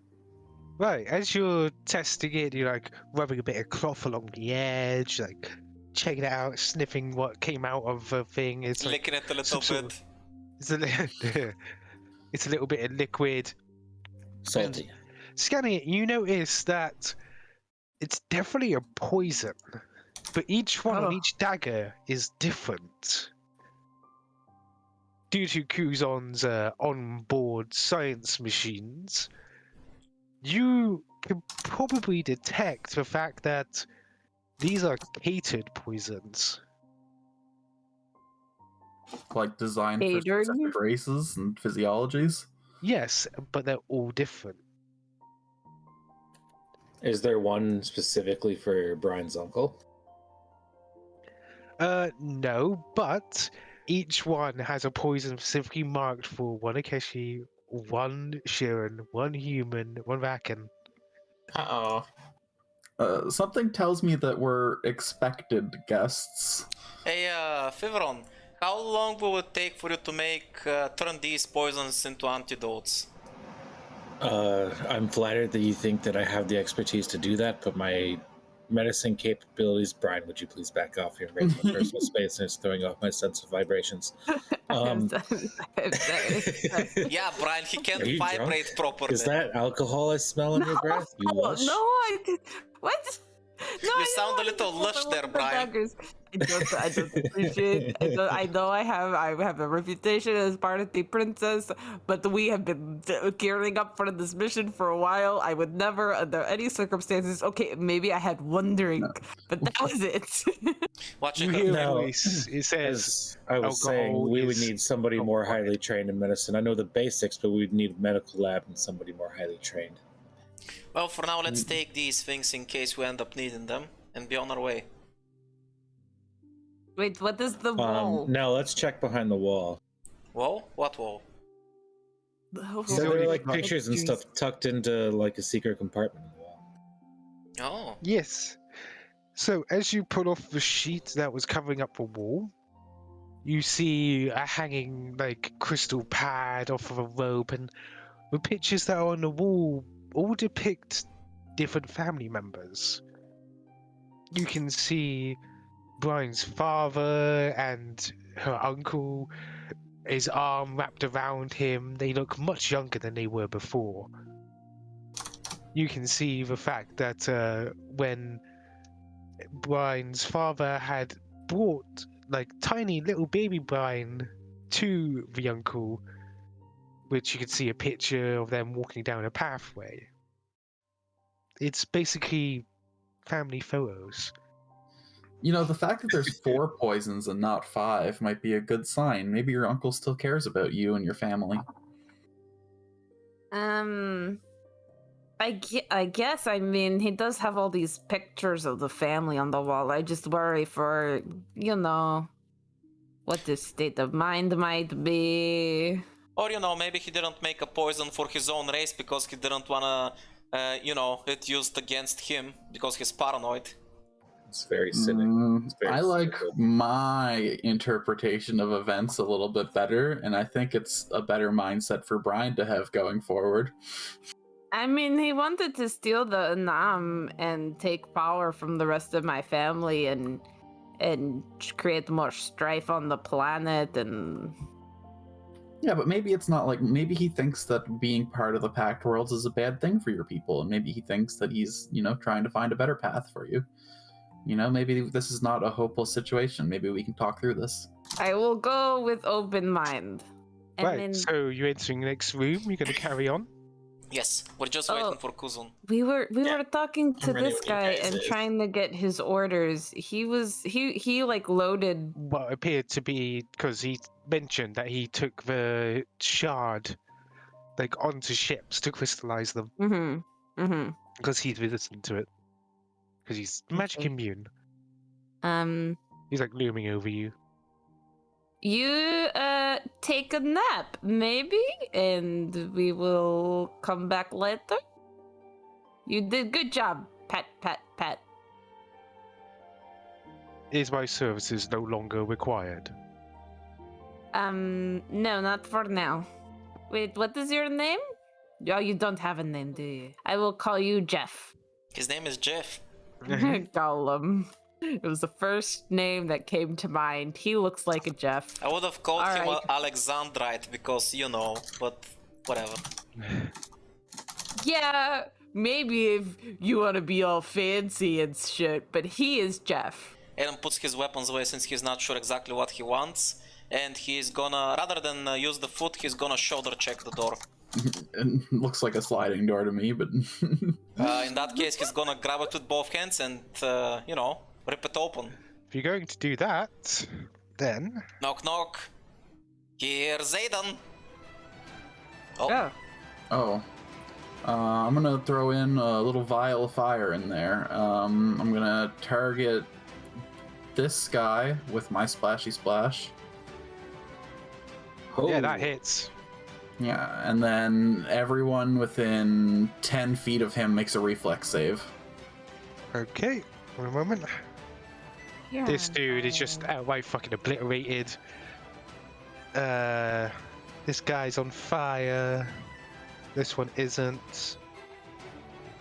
Right, as you're testing it, you're like rubbing a bit of cloth along the edge, like checking it out, sniffing what came out of the thing. It's like Licking it a little some bit. sort of- it's a little bit of liquid. Salty. Scanning it, you notice that it's definitely a poison, but each one on Oh. each dagger is different. Due to Kuzon's on-board science machines, you can probably detect the fact that these are catered poisons. like designed for Aiden? specific races and physiologies? Yes, but they're all different. Is there one specifically for Brian's uncle? No, but each one has a poison specifically marked for one Akeshi, one Shirin, one human, one Vakin. Uh-oh. Something tells me that we're expected guests. Hey, Thiveron, how long will it take for you to turn these poisons into antidotes? I'm flattered that you think that I have the expertise to do that, but my medicine capabilities, Brian, would you please back off? You're invading my personal space and it's throwing off my sense of vibrations. I'm sorry. Yeah, Brian, he Are can't you vibrate drunk? properly. Is that alcohol I smell in your breath? You lush? No, I did. What? No, You sound a little lush there, Brian. I don't appreciate. I know I have a reputation as part of the princess, but we have been gearing up for this mission for a while. I would never, under any circumstances. Okay, maybe I had one drink, but that was it. Watching You her hear a No. voice. It says, As I was saying, alcohol we would is need somebody more alcohol. highly trained in medicine. I know the basics, but we'd need a medical lab and somebody more highly trained. Well, for now, let's take these things in case we end up needing them and be on our way. Wait, what is the wall? Now let's check behind the wall. Wall? What wall? The So there already are like got pictures and stuff tucked into like a secret compartment in the wall. Oh. yes. So as you pull off the sheet that was covering up the wall, you see a hanging like crystal pad off of a rope, and the pictures that are on the wall all depict different family members. You can see Brian's father and her uncle, his arm wrapped around him. They look much younger than they were before. You can see the fact that when Brian's father had brought like tiny little baby Brian to the uncle, which you can see a picture of them walking down a pathway. It's basically family photos. You know, the fact that there's 4 poisons and not 5 might be a good sign. Maybe your uncle still cares about you and your family. I guess, I mean, he does have all these pictures of the family on the wall. I just worry for, what this state of mind might be. Or, maybe he didn't make a poison for his own race because he didn't wanna, it used against him because he's paranoid. It's very cynic. It's very I like cynical. my interpretation of events a little bit better, and I think it's a better mindset for Brian to have going forward. I mean, he wanted to steal the Anam and take power from the rest of my family and create more strife on the planet and... Yeah, but maybe it's not like, maybe he thinks that being part of the Pact Worlds is a bad thing for your people, and maybe he thinks that he's, trying to find a better path for you. Maybe this is not a hopeless situation. Maybe we can talk through this. I will go with open mind. And Right, then so you're entering the next room, you're going to carry on? Yes, we're just waiting for Kuzon. we were Yeah, talking to I'm ready this when you guy guys and is. trying to get his orders. He like loaded. Well, it appeared to be because he mentioned that he took the shard like onto ships to crystallize them because he's resistant to it. Because he's magic Okay. immune. You He's like looming over you. take a nap, maybe, and we will come back later. You did good job, pat, pat, pat. Is my services no longer required? No, not for now. Wait, what is your name? Oh, you don't have a name, do you? I will call you Jeff. His name is Jeff. Gollum. It was the first name that came to mind. He looks like a Jeff. I would have called him Alright. Alexandrite because, but whatever. Yeah, maybe if you want to be all fancy and shit, but he is Jeff. Aiden puts his weapons away since he's not sure exactly what he wants. And he's gonna, rather than use the foot, he's gonna shoulder check the door. It looks like a sliding door to me, but... In that case, he's gonna grab it with both hands and, rip it open. If you're going to do that, then Knock knock. Here's Aiden. Oh, Yeah. Oh. I'm gonna throw in a little vial of fire in there. I'm gonna target this guy with my splashy splash. Yeah, Oh. that hits. Yeah, and then everyone within 10 feet of him makes a reflex save. Okay, one moment. You're This on dude is just fire. outright fucking obliterated. This guy's on fire. This one isn't.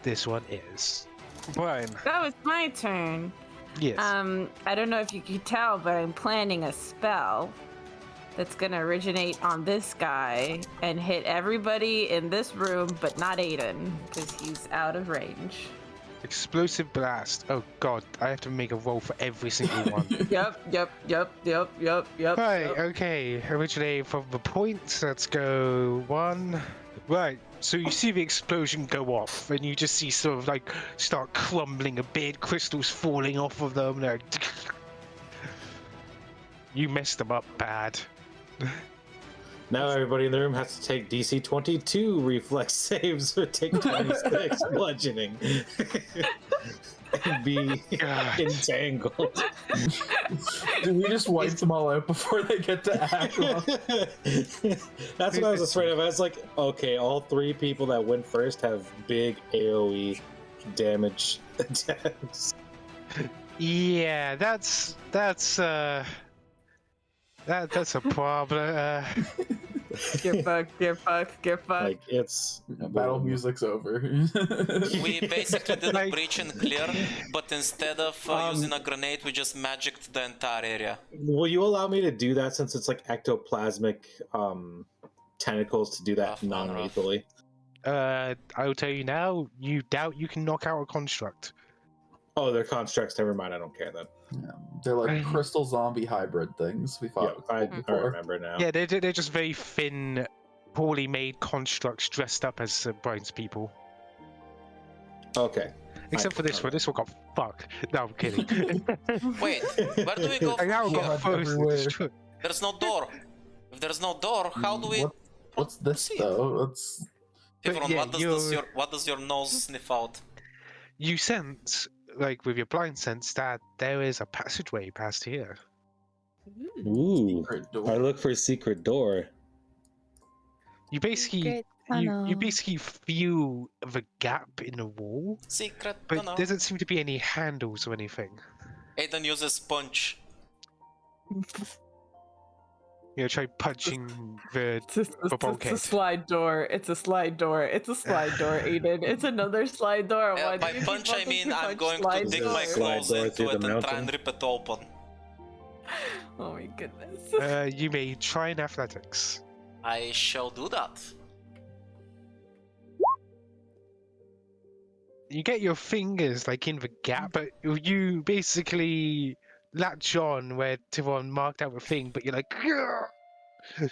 This one is. Brian. That was my turn. Yes. I don't know if you could tell, but I'm planning a spell that's gonna originate on this guy and hit everybody in this room, but not Aiden, because he's out of range. Explosive blast. Oh god, I have to make a roll for every single one. Yep. Right, okay. Originate from the points. Let's go 1. Right, so you see the explosion go off, and you just see sort of like start crumbling a bit, crystals falling off of them. They're you messed them up bad. Now everybody in the room has to take DC 22 reflex saves or take 26 bludgeoning. And be entangled. Do we just wipe them all out before they get to act? That's what I was afraid of. I was like, okay, all 3 people that went first have big AoE damage attacks. Yeah, that's a problem. Get fucked. Like, it's... Battle music's over. we basically did a Like- breach and clear, but instead of using a grenade, we just magicked the entire area. Will you allow me to do that since it's like ectoplasmic tentacles to do that Rough, non-lethally? I will tell you now, you doubt you can knock out a construct. Oh, they're constructs. Never mind. I don't care then. Yeah, they're like crystal zombie hybrid things we Yeah, fought. I before. remember now. Yeah, they're just very thin, poorly made constructs dressed up as Brian's people. Okay. Except for this one. This one got fucked. No, I'm kidding. Wait, where do we go I now from got here? frozen. everywhere. destroyed. There's no door. If there's no door, how do we... What's this proceed? though? It's Thiveron, yeah, what does your nose sniff out? You sense, like with your blind sense, that there is a passageway past here. Ooh. secret door. I look for a secret door. You basically you basically feel the gap in the wall, Secret, but no. doesn't seem to be any handles or anything. Aiden uses punch. You know, try punching the It's a bulkhead. slide door. It's a slide door. Aiden. It's another slide door. Why do By you keep punch, I wanting mean to I'm punch going to slide dig my doors? Slide claws door into through it the and try mountain. and rip it open. Oh my goodness. You may try an athletics. I shall do that. You get your fingers like in the gap, but you basically latch on where Thiveron marked out the thing, but you're like, "Gah!"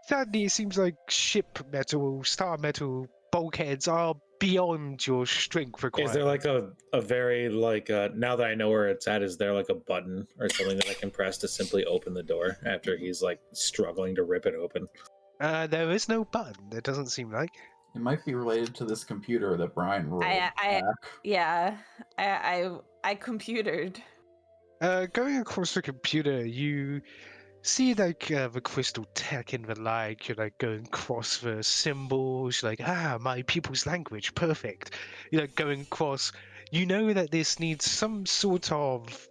Sadly, it seems like ship metal, star metal bulkheads are beyond your strength requirement. Is there like a very like now that I know where it's at, is there like a button or something that I can press to simply open the door after he's like struggling to rip it open? There is no button. It doesn't seem like. It might be related to this computer that Brian rolled I back. I computered. Going across the computer, you see like the crystal tech and the like. You're like going across the symbols. You're like, my people's language, perfect. You're like going across. You know that this needs some sort of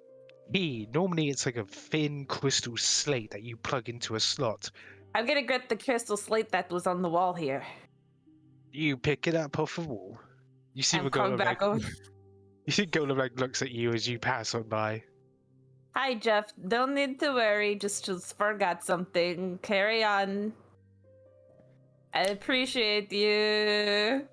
key. Normally, it's like a thin crystal slate that you plug into a slot. I'm gonna get the crystal slate that was on the wall here. You pick it up off the wall. You see the And come golem back like, over. you see golem like looks at you as you pass on by. Hi, Jeff. Don't need to worry. Just forgot something. Carry on. I appreciate you.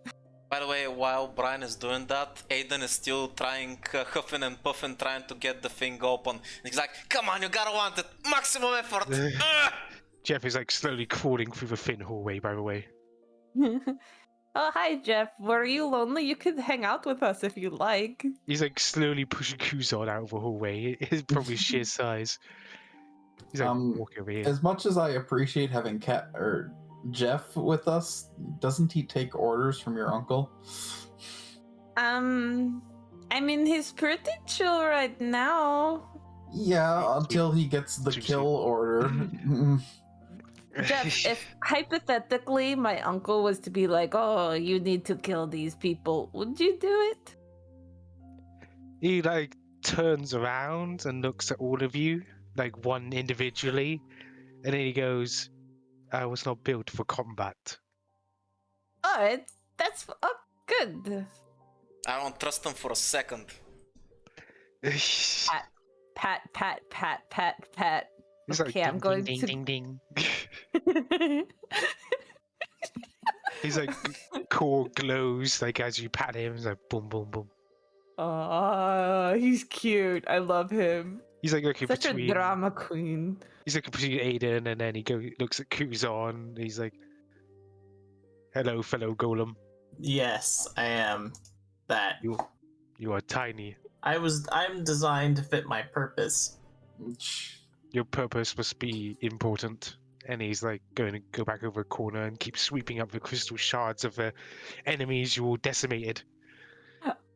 By the way, while Brian is doing that, Aiden is still trying, huffing and puffing, trying to get the thing open. He's like, come on, you gotta want it. Maximum effort. Jeff is like slowly crawling through the thin hallway, by the way. Oh, hi, Jeff. Were you lonely? You could hang out with us if you like. He's like slowly pushing Kuzon out of the hallway. It's probably sheer size. He's like, walk over here. As much as I appreciate having Cat or Jeff with us, doesn't he take orders from your uncle? I mean, he's pretty chill right now. Yeah, until he gets the kill order. Jeff, if hypothetically my uncle was to be like, "Oh, you need to kill these people," would you do it? He like turns around and looks at all of you, like one individually, and then he goes, "I was not built for combat." Oh, that's good. I don't trust him for a second. He's Pat. like, Okay, I'm going ding, to. ding, ding. He's like, core glows like as you pat him. He's like, boom, boom, boom. He's cute. I love him. He's like looking Such between. a drama queen. He's looking between Aiden, and then he looks at Kuzon. He's like, "Hello, fellow golem. Yes, I am. That. You are tiny. I'm designed to fit my purpose. Your purpose must be important." And he's like going to go back over a corner and keep sweeping up the crystal shards of the enemies you all decimated.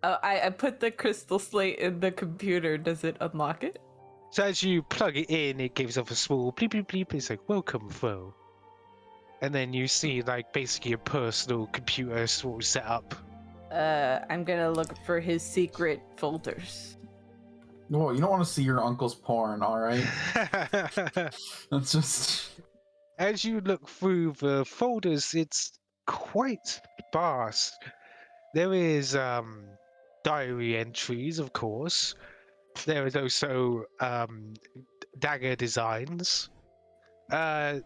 I put the crystal slate in the computer. Does it unlock it? So as you plug it in, it gives off a small bleep bleep bleep. It's like, "Welcome, foe." And then you see like basically a personal computer sort of set up. I'm gonna look for his secret folders. No, you don't want to see your uncle's porn, all right? That's just. As you look through the folders, it's quite sparse. There is diary entries, of course. There is also dagger designs. As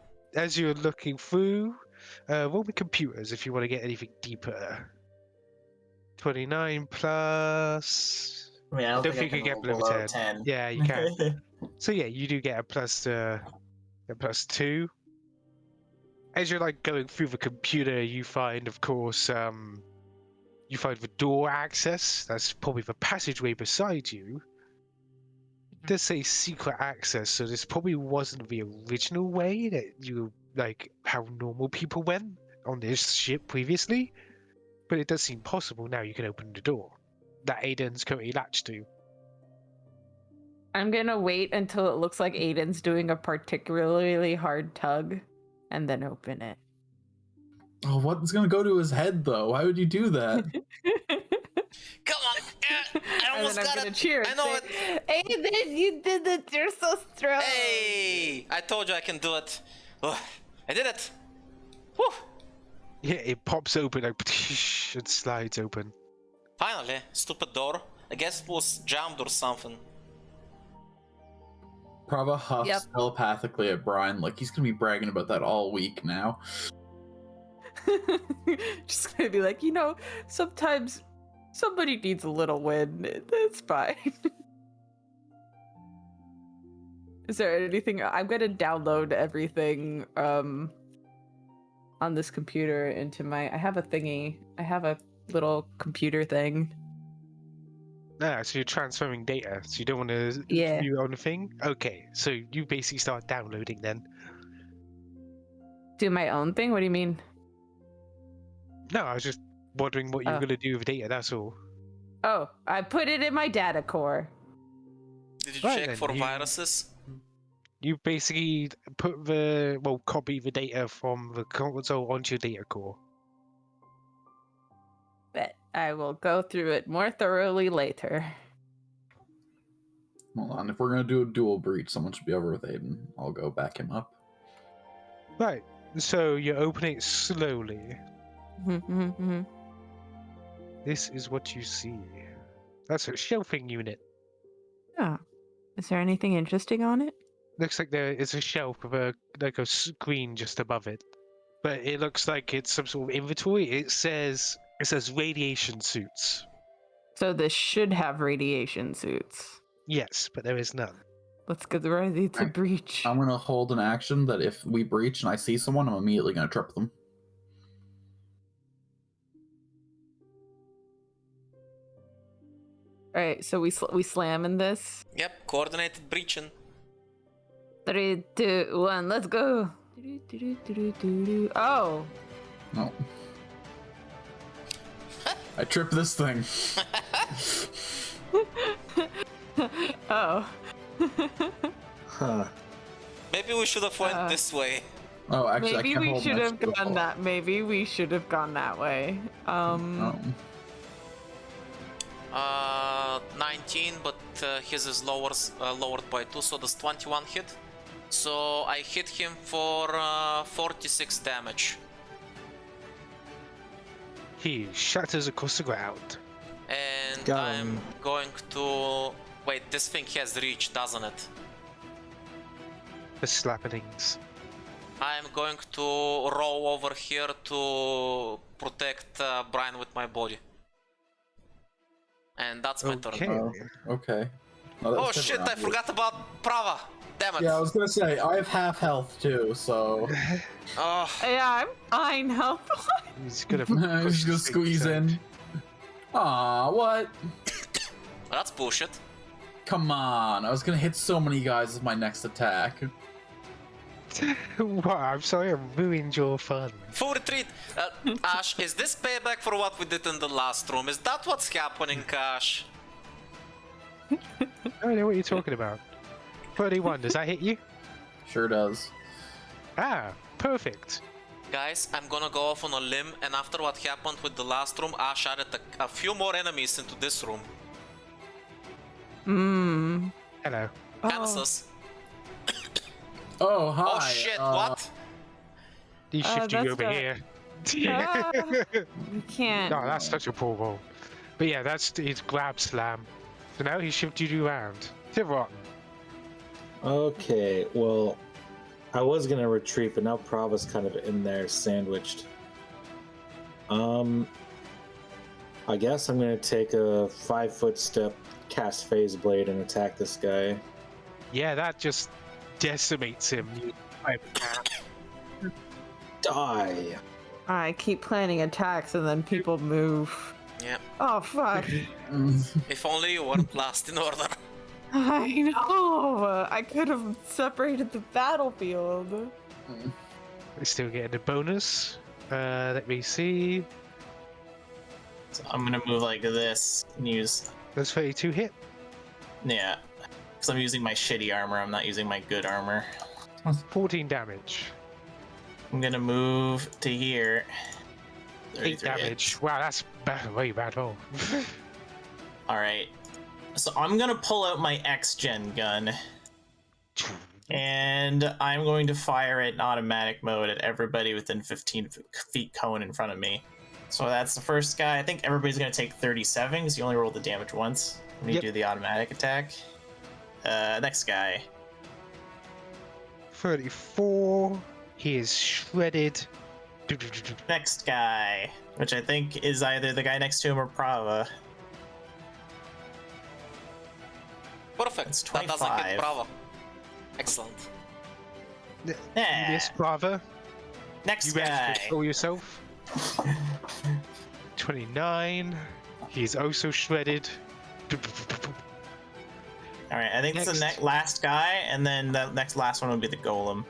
you're looking through, roll me computers if you want to get anything deeper. 29 plus. I mean, I don't think I you can get roll below below 10. 10. Yeah, you can. So yeah, you do get a plus 2. As you're like going through the computer, you find, of course, you find the door access. That's probably the passageway beside you. It does say secret access, so this probably wasn't the original way that you like how normal people went on this ship previously. But it does seem possible now. You can open the door that Aiden's currently latched to. I'm gonna wait until it looks like Aiden's doing a particularly hard tug, and then open it. Oh, what's gonna go to his head though? Why would you do that? Come on! I almost and then I'm got gonna it! cheer. I know it. Aiden, you did it! You're so strong. Hey! I told you I can do it. Oh, I did it! Whew! Yeah, it pops open like and slides open. Finally, stupid door. I guess it was jammed or something. Prava huffs telepathically at Bryn, like he's gonna be bragging about that all week now. Just gonna be like, sometimes somebody needs a little win. It's fine. Is there anything? I'm gonna download everything on this computer into my. I have a thingy. I have a little computer thing. So you're transferring data, so you don't want to do your own thing? Okay, so you basically start downloading then. Do my own thing? What do you mean? No, I was just wondering what you were going to do with data, that's all. Oh, I put it in my data core. Did you Right check then, for viruses? You basically put copy the data from the console onto your data core. Bet I will go through it more thoroughly later. Hold on, if we're gonna do a dual breach, someone should be over with Aiden. I'll go back him up. Right, so you open it slowly. This is what you see. That's a shelving unit. Oh. Is there anything interesting on it? Looks like there is a shelf with a screen just above it. But it looks like it's some sort of inventory. It says radiation suits. So this should have radiation suits. Yes, but there is none. Let's get ready to breach. I'm gonna hold an action that if we breach and I see someone, I'm immediately gonna trip them. All right, so we slam in this. Yep, coordinated breaching. 3, 2, 1, let's go. Oh. No. I tripped this thing. Oh. Huh. Maybe we should have went this way. Oh, actually, Maybe I can't we hold should my have shield gone up. that. Maybe we should have gone that way. Oh. 19, but his is lowered by 2, so does 21 hit. So I hit him for 46 damage. He shatters across the ground. And Got I'm him. going to... Wait, this thing has reach, doesn't it? The slappenings. I'm going to roll over here to protect Bryn with my body. And that's my Okay. turn. Okay. Oh shit, I forgot about Prava! Damn it! Yeah, I was gonna say, I have half health too, so... Oh, Yeah, I'm fine. Help. He's gonna I'm just gonna squeeze in. Aw, what? that's bullshit. Come on, I was gonna hit so many guys with my next attack. What? I'm sorry, I ruined your fun. Full retreat! Ash, is this payback for what we did in the last room? Is that what's happening, Ash? I don't know what you're talking about. 31, does that hit you? Sure does. Ah, perfect. Guys, I'm gonna go off on a limb, and after what happened with the last room, Ash added a few more enemies into this room. Hello. Kansas. Oh, hi. Oh shit, what? He's shifting that's over not- here. We can't. No, that's such a poor roll. But yeah, that's his grab slam. So now he's shifted you around. Thiveron. Okay, well, I was gonna retreat, but now Prava's kind of in there, sandwiched. I guess I'm gonna take a 5-foot step, cast Phase Blade, and attack this guy. Yeah, that just decimates him. Die! I keep planning attacks and then people move. Yeah. Oh fuck. If only you weren't last in order. I know. I could have separated the battlefield. We're still getting a bonus. Let me see. So I'm gonna move like this and use. Does 32 hit? Yeah. Because I'm using my shitty armor, I'm not using my good armor. 14 damage. I'm gonna move to here. 8 33 damage. hits. Wow, that's bad, way bad roll. Alright. So I'm gonna pull out my X-Gen gun. And I'm going to fire it in automatic mode at everybody within 15 feet cone in front of me. So that's the first guy. I think everybody's gonna take 37 because you only roll the damage once when you Yep. do the automatic attack. Next guy. 34. He is shredded. Next guy, which I think is either the guy next to him or Prava. Perfect. It's That doesn't 25. hit Prava. Excellent. Yeah. Yes, Prava. Next You managed to guy. control yourself. 29. He's also shredded. All right, I think it's the Next. last guy, and then the next last one will be the golem.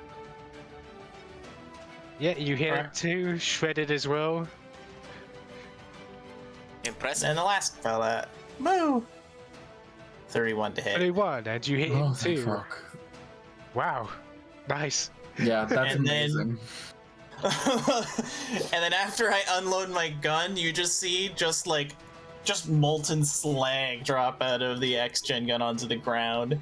Yeah, you hit him Alright. too. Shredded as well. Impressive. And the last fella, moo. 31 to hit. 31, and you hit him Oh, thank too. fuck. Wow. Nice. Yeah, that's And then- amazing. And then after I unload my gun, you just see just molten slag drop out of the X-Gen gun onto the ground.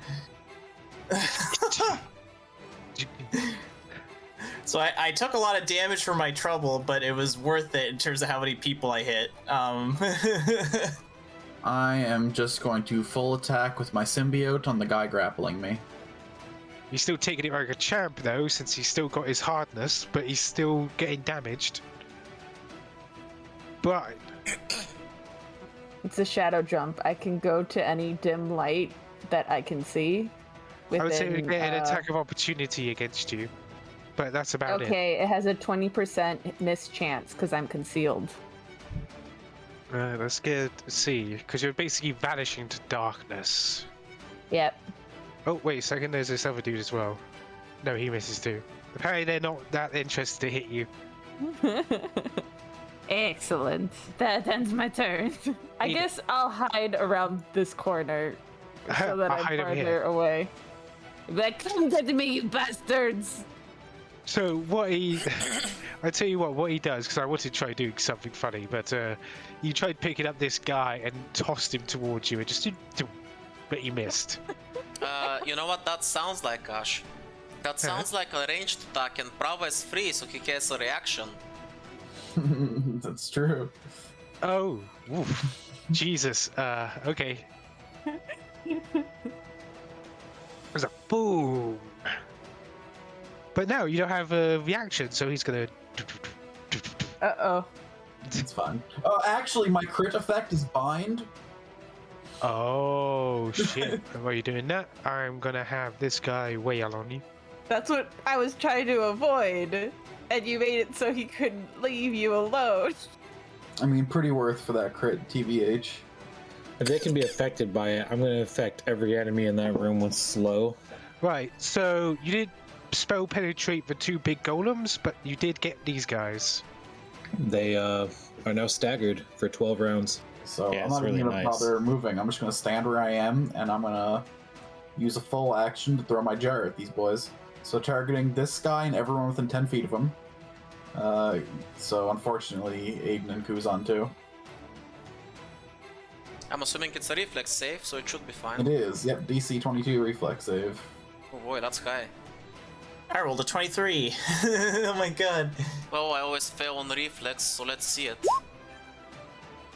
So I took a lot of damage for my trouble, but it was worth it in terms of how many people I hit. I am just going to full attack with my symbiote on the guy grappling me. He's still taking it like a champ though, since he's still got his hardness, but he's still getting damaged. But It's a shadow jump. I can go to any dim light that I can see. I would say we within, get an attack of opportunity against you. But that's about it. Okay, it has a 20% miss chance because I'm concealed. Let's see, because you're basically vanishing to darkness. Yep. Oh, wait a second, there's this other dude as well. No, he misses too. Apparently they're not that interested to hit you. Excellent. That ends my turn. I Aiden. guess I'll hide around this corner so that I'll I'm hide over farther here. away. Be like, come get me, you bastards! So what he... I tell you what he does, because I wanted to try doing something funny, but you tried picking up this guy and tossed him towards you, and just... But he missed. You know what that sounds like, Ash? That sounds like a ranged attack, and Prava is free, so he gets a reaction. That's true. Oh, oof. Jesus. Okay. There's a boom. But no, you don't have a reaction, so he's gonna. Uh-oh. It's fine. Oh, actually, my crit effect is bind. Oh shit! While you're doing that, I'm gonna have this guy wail on you. That's what I was trying to avoid. And you made it so he couldn't leave you alone. I mean, pretty worth for that crit, TBH. If they can be affected by it, I'm going to affect every enemy in that room with slow. Right. So you did spell penetrate the two big golems, but you did get these guys. They are now staggered for 12 rounds. So Yeah, I'm it's not really even gonna nice. bother moving. I'm just gonna stand where I am, and I'm gonna use a full action to throw my jar at these boys. So targeting this guy and everyone within 10 feet of him. So unfortunately, Aiden and Kuzon too. I'm assuming it's a reflex save, so it should be It fine. is, yep, DC 22 reflex save. Oh boy, that's high. I rolled a 23. Oh my god. Well, I always fail on reflex, so let's see it.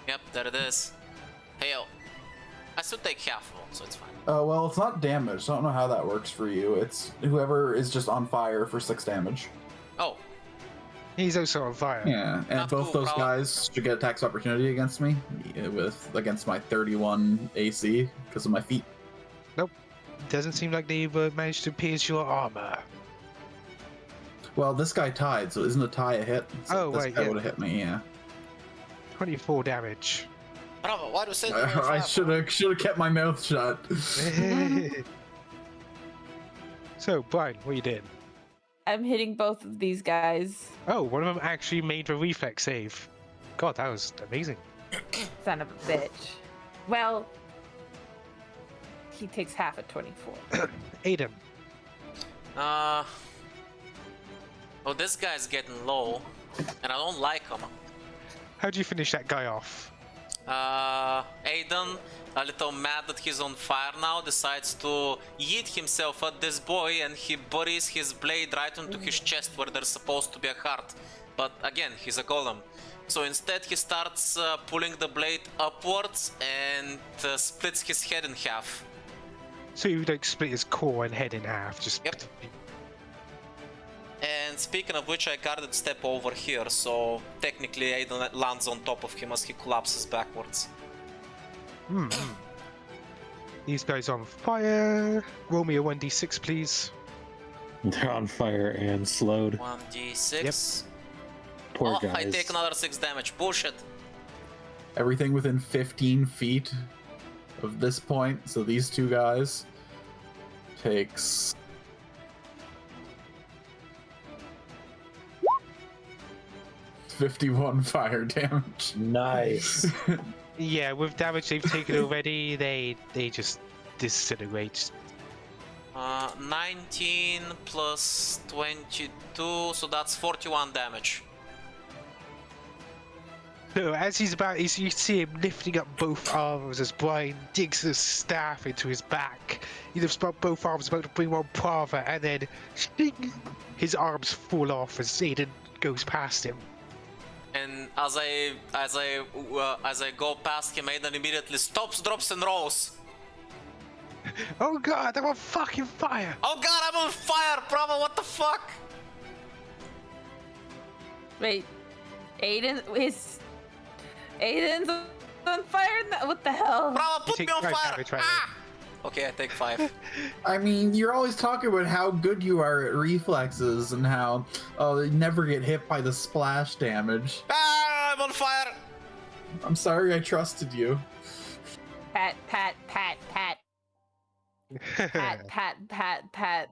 Yep, there it is. Hail. I still take half roll, so it's fine. Well, it's not damage. I don't know how that works for you. It's whoever is just on fire for 6 damage. Oh, He's also on fire. Yeah, and Not both cool, those bro. guys should get attacks opportunity against me against my 31 AC because of my feet. Doesn't seem like they've managed to pierce your armor. Well, this guy tied, so isn't a tie a hit? So Oh, this right, guy yeah. would have hit me, yeah. 24 damage. Bravo, why do you say you were I fire? should have kept my mouth shut. So, Brian, what you did? I'm hitting both of these guys. Oh, one of them actually made the reflex save. God, that was amazing. Son of a bitch. Well, he takes half at 24. Aiden. Well, this guy's getting low, and I don't like him. How do you finish that guy off? Aiden, a little mad that he's on fire now, decides to yeet himself at this boy, and he buries his blade right into his chest where there's supposed to be a heart. But again, he's a golem. So instead he starts pulling the blade upwards and splits his head in half. So you like split his core and head in half, just... Yep. And speaking of which, I guarded step over here, so technically Aiden lands on top of him as he collapses backwards. These guys on fire. Roll me a 1d6, please. They're on fire and slowed. 1d6. Poor Oh, guys. I take another 6 damage. Bullshit. Everything within 15 feet of this point, so these two guys, takes... ...51 fire damage. Nice. Yeah, with damage they've taken already, they just disintegrate. 19 plus 22, so that's 41 damage. So as he's about, you see him lifting up both arms as Brian digs his staff into his back. He lifts up both arms, about to bring one Prava, and then shing, his arms fall off as Aiden goes past him. And as I go past him, Aiden immediately stops, drops, and rolls. Oh god, I'm on fucking fire! Oh god, I'm on fire, Prava, what the fuck? Wait, Aiden's on fire now? What the hell? Prava, put take me on 5 fire! damage right Ah! Okay, I take 5. I mean, you're always talking about how good you are at reflexes and how, oh, they never get hit by the splash damage. Ah, I'm on fire! I'm sorry I trusted you. Pat, pat, pat, pat. Pat, pat, pat, pat.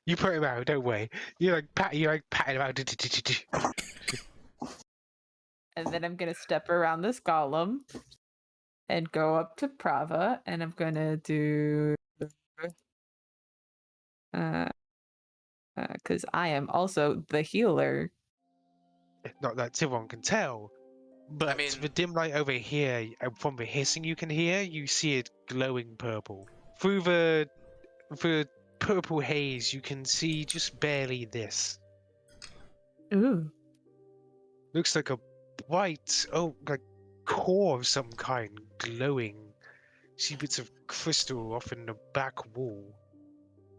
You put him out, don't worry. You're like patting him out. And then I'm gonna step around this golem and go up to Prava, and I'm gonna do because I am also the healer. Not that Thiveron can tell, but mean- the dim light over here, from the hissing you can hear, you see it glowing purple. Through the purple haze, you can see just barely this. Ooh. Looks like a white, like core of some kind, glowing. See bits of crystal off in the back wall.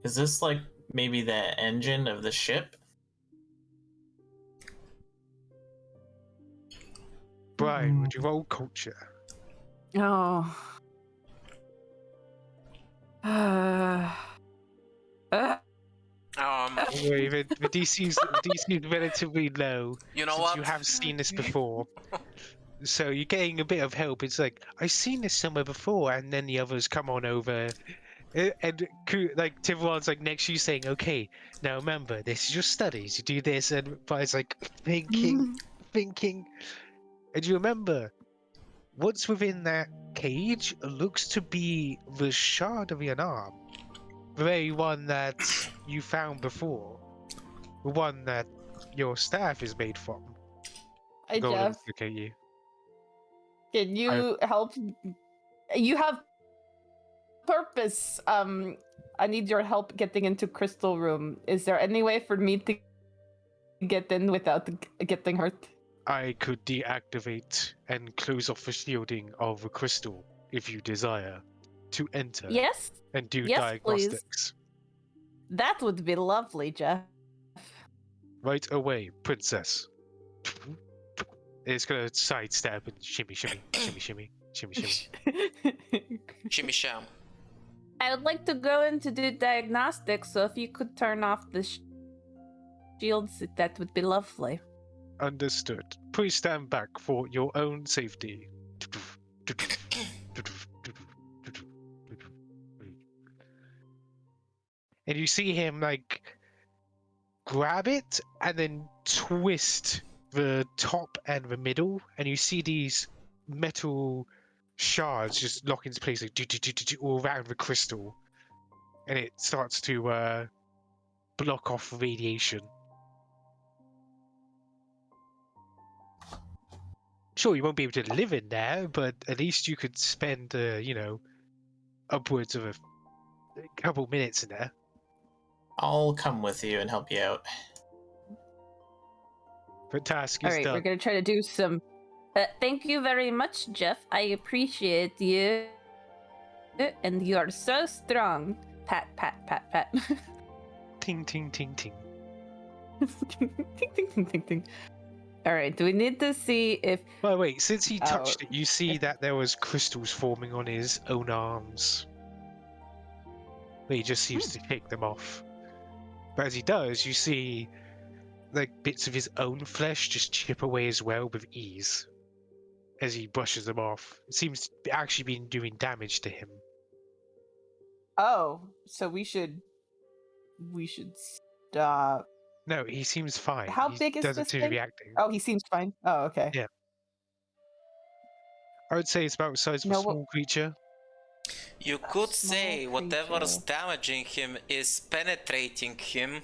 Is this like maybe the engine of the ship? Bryn, would you roll culture? Oh. The DC's relatively low. You know since what? You have seen this before. So you're getting a bit of help. It's like, I've seen this somewhere before, and then the others come on over. And like Thiveron's like next to you saying, okay, now remember, this is your studies. You do this, and Brian's like thinking. And you remember, what's within that cage looks to be the shard of an arm. The very one that you found before. The one that your staff is made from. Hey, Go Jeff, look at you. can you help? You have purpose. I need your help getting into Crystal Room. Is there any way for me to get in without getting hurt? I could deactivate and close off the shielding of the crystal if you desire to enter Yes, and do yes, diagnostics. that would be lovely, Jeff. Right away, princess. It's gonna sidestep and shimmy. Shimmy sham. I would like to go in to do diagnostics, so if you could turn off the shields, that would be lovely. Understood. Please stand back for your own safety. And you see him like grab it and then twist the top and the middle, and you see these metal shards just lock into place like all around the crystal, and it starts to block off radiation. Sure, you won't be able to live in there, but at least you could spend, upwards of a couple minutes in there. I'll come with you and help you out. The task All is right, done. we're gonna try to do some. Thank you very much, Jeff. I appreciate you, and you are so strong. Pat, pat, pat, pat. Ting, ting, ting, ting. ting, ting, ting, ting, ting. All right, do we need to see if? Well, wait, since he touched Oh. it, you see that there was crystals forming on his own arms. But he just seems to shake them off. But as he does, you see like bits of his own flesh just chip away as well with ease as he brushes them off. It seems to actually be doing damage to him. Oh, so we should stop. No, he seems fine. How He big is doesn't this seem to thing? be acting. Oh, he seems fine. Oh, okay. Yeah. I would say it's about the size of a No, what- small creature. You could small say whatever's creature. damaging him is penetrating him.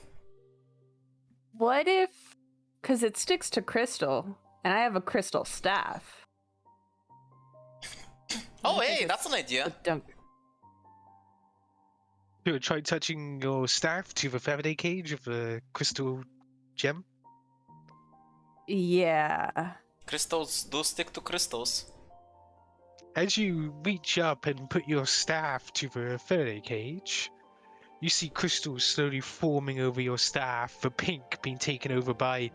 What if? Because it sticks to crystal, and I have a crystal staff. Oh, hey, that's an idea. But don't. You would try touching your staff to the Faraday cage of the crystal gem. Yeah. Crystals do stick to crystals. As you reach up and put your staff to the Faraday cage, you see crystals slowly forming over your staff, the pink being taken over by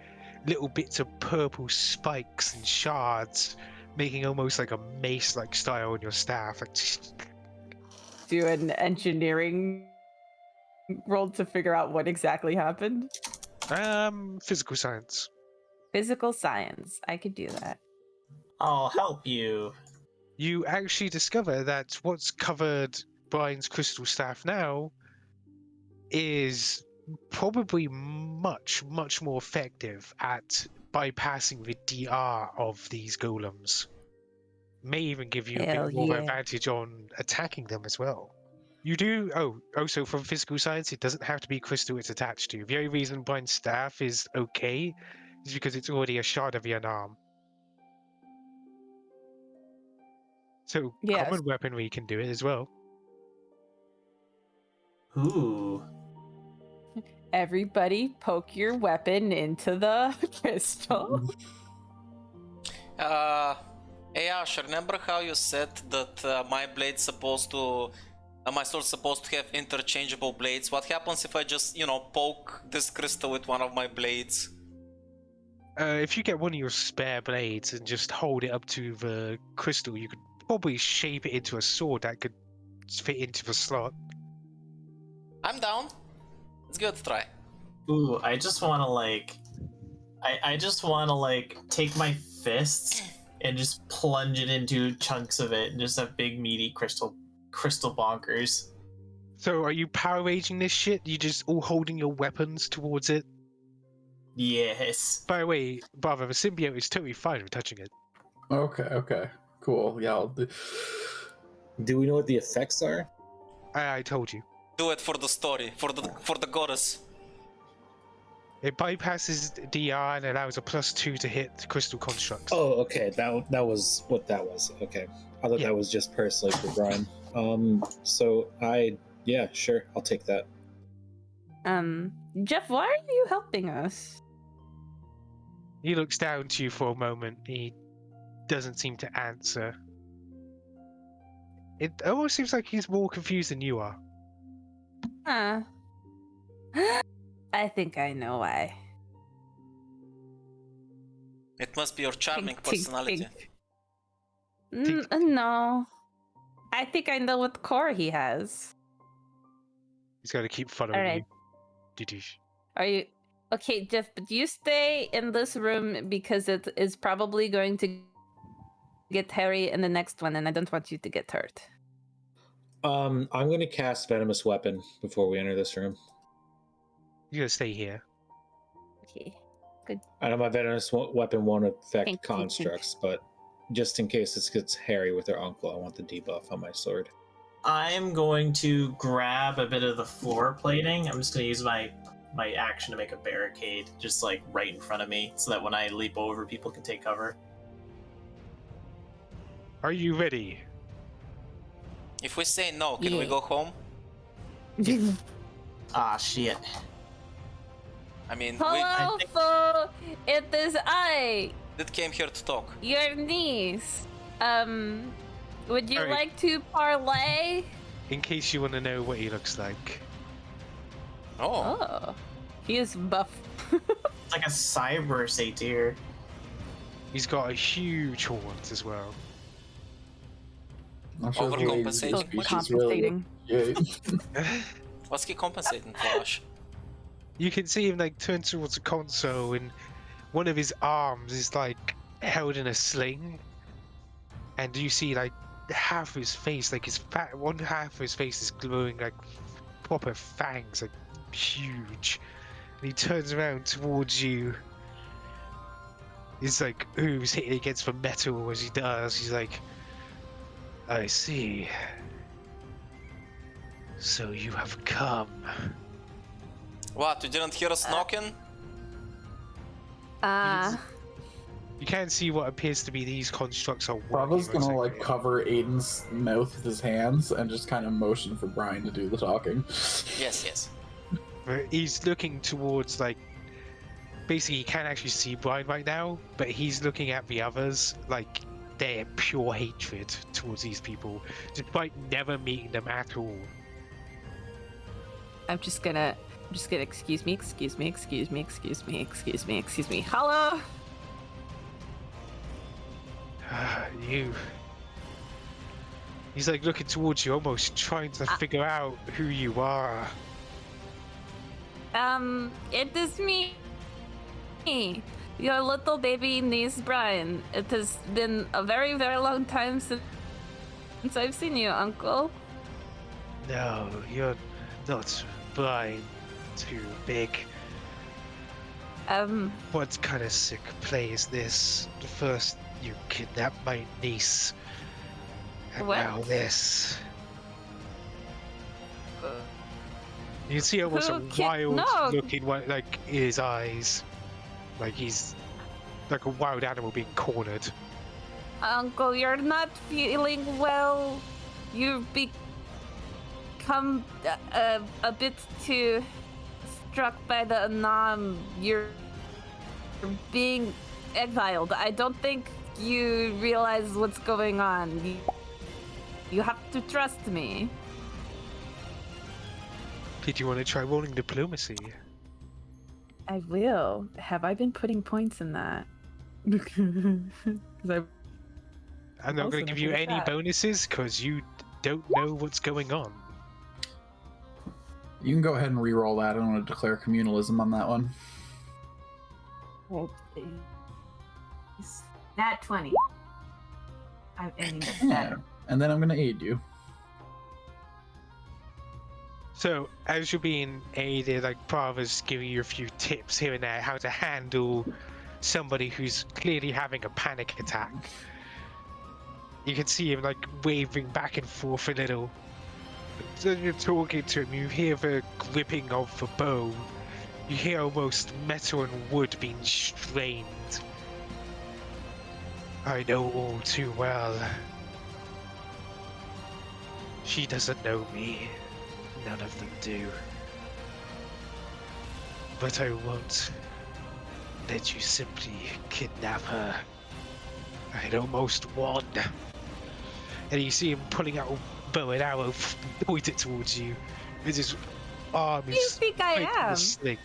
little bits of purple spikes and shards, making almost like a mace-like style on your staff. Like, Do an engineering roll to figure out what exactly happened. physical science. Physical science. I could do that. I'll help you. You actually discover that what's covered Brian's crystal staff now is probably much more effective at bypassing the DR of these golems. May even give you a Hell bit more yeah. advantage on attacking them as well. You do. Also from physical science, it doesn't have to be crystal it's attached to. The only reason Brian's staff is okay is because it's already a shard of your arm. So Yes. common weaponry can do it as well. Ooh. Everybody poke your weapon into the crystal. Hey Ash, remember how you said that my blade's supposed to... my sword's supposed to have interchangeable blades? What happens if I just, poke this crystal with one of my blades? If you get one of your spare blades and just hold it up to the crystal, you could probably shape it into a sword that could fit into the slot. I'm down. Let's give it a try. Ooh, I just want to I just want to take my fists and just plunge it into chunks of it and just have big meaty crystal bonkers. So are you power raging this shit? You just all holding your weapons towards it? Yes. By the way, brother, the symbiote is totally fine with touching it. Okay. Cool. Yeah, I'll do. Do we know what the effects are? I told you. Do it for the story, for the goddess. It bypasses DR and allows a +2 to hit crystal constructs. Oh, okay. That was what that was. Okay. I thought that was just personally for Brian. Yeah, sure, I'll take that. Jeff, why are you helping us? He looks down to you for a moment. He doesn't seem to answer. It almost seems like he's more confused than you are. I think I know why. It must be your charming Tink, tink, personality. tink. No. I think I know what core he has. He's got to keep following Alright. you. Didoosh. Are you... Okay, Jeff, but you stay in this room because it is probably going to get hairy in the next one, and I don't want you to get hurt. I'm going to cast Venomous Weapon before we enter this room. You're gonna stay here. Okay. I know my Venomous Weapon won't affect Thank you. constructs, but just in case this gets hairy with her uncle, I want the debuff on my sword. I'm going to grab a bit of the floor plating. I'm just going to use my action to make a barricade just right in front of me so that when I leap over, people can take cover. Are you ready? If we say no, can we go home? Ah, shit. I mean, Hello, foe! It is I, we came here to talk. your niece. Would you Alright. like to parlay? In case you want to know what he looks like. Oh. Oh, he is buff. It's like a cyber satyr. He's got a huge horns as well. I'm sure Overcompensating. the species really- Yeah. What's he compensating for, Ash? You can see him turn towards the console, and one of his arms is held in a sling, and you see half of his face, one half of his face is glowing proper fangs, huge. And he turns around towards you. He's he's hitting against the metal as he does. He's I see. So you have come. What, you didn't hear us knocking? You can see what appears to be these constructs are working. Prava's gonna exactly. cover Aiden's mouth with his hands and just kind of motion for Brian to do the talking. Yes. But he's looking towards basically he can't actually see Brian right now, but he's looking at the others they're pure hatred towards these people, despite never meeting them at all. I'm just gonna excuse me. Hello? You. He's looking towards you, almost trying to figure out who you are. It is me. Your little baby niece, Brian. It has been a very, very long time since I've seen you, Uncle. No, you're not blind. Too big. What kind of sick play is this? First, you kidnapped my niece, and What? now this. You can see almost a wild No. look in like his eyes, like he's like a wild animal being cornered. Uncle, you're not feeling well. You've become a bit too struck by the Anam. You're being exiled. I don't think you realize what's going on. You have to trust me. Did you want to try rolling diplomacy? I will. Have I been putting points in that? 'Cause I'm not going to give you any bonuses because you don't know what's going on. You can go ahead and re-roll that. I don't want to declare communalism on that one. Nat 20. I'm aiming at Yeah. And then I'm going to aid you. So, as you're being aided, like Prava's giving you a few tips here and there how to handle somebody who's clearly having a panic attack. You can see him like waving back and forth a little. So you're talking to him, you hear the gripping of the bow. You hear almost metal and wood being strained. I know all too well. She doesn't know me. None of them do. But I won't let you simply kidnap her. I'd almost won. And you see him pulling out a bow and arrow, point it towards you. As his arm is. You think I am? Sling.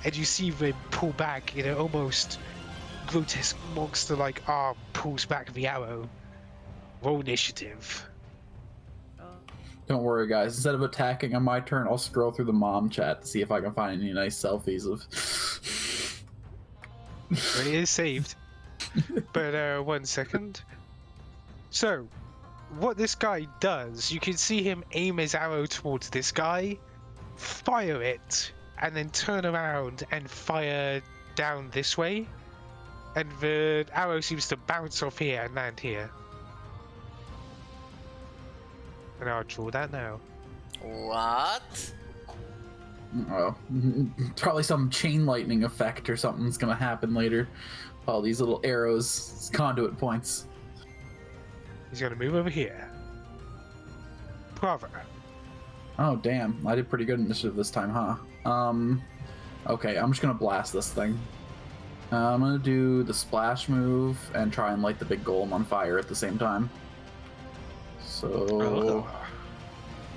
And you see him pull back in an almost grotesque monster-like arm pulls back the arrow. Roll initiative. Don't worry, guys. Instead of attacking on my turn, I'll scroll through the mom chat to see if I can find any nice selfies of. Well, it is saved. But 1 second. So, what this guy does, you can see him aim his arrow towards this guy, fire it, and then turn around and fire down this way. And the arrow seems to bounce off here and land here. And I'll draw that now. What? Oh, probably some chain lightning effect or something's gonna happen later. All these little arrows, conduit points. He's gonna move over here. Prava. Oh damn, I did pretty good initiative this time, huh? Okay, I'm just gonna blast this thing. I'm gonna do the splash move and try and light the big golem on fire at the same time. So Oh.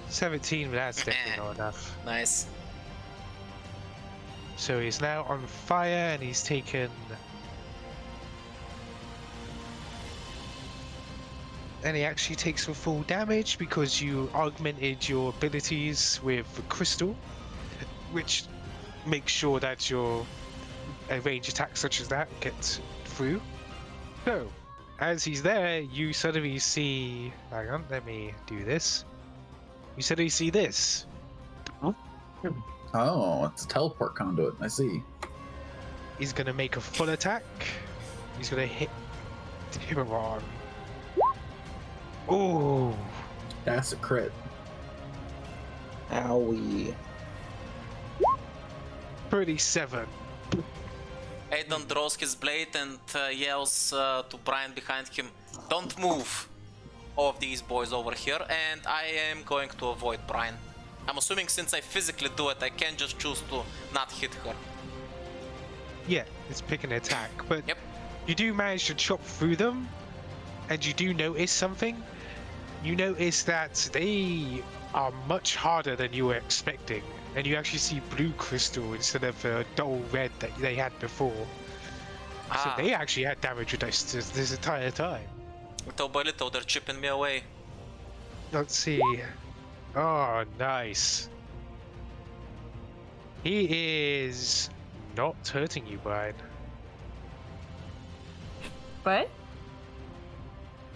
17, but that's definitely not enough. Nice. So he's now on fire and he's taken... And he actually takes the full damage because you augmented your abilities with the crystal, which makes sure that your range attacks such as that get through. So, as he's there, you suddenly see... Hang on, let me do this. You suddenly see this. oh, it's a teleport conduit. I see. He's gonna make a full attack. He's gonna hit Thiveron. Oh, That's a crit. Owie. 37. Aiden draws his blade and yells to Bryn behind him, "Don't move! All of these boys over here," and I am going to avoid Bryn. I'm assuming since I physically do it, I can just choose to not hit her. Yeah, it's pick an attack, but Yep. you do manage to chop through them, and you do notice something. You notice that they are much harder than you were expecting, and you actually see blue crystal instead of dull red that they had before. So they actually had damage reduced this entire time. Little by little, they're chipping me away. Let's see. Oh, nice. He is not hurting you, Bryn. What?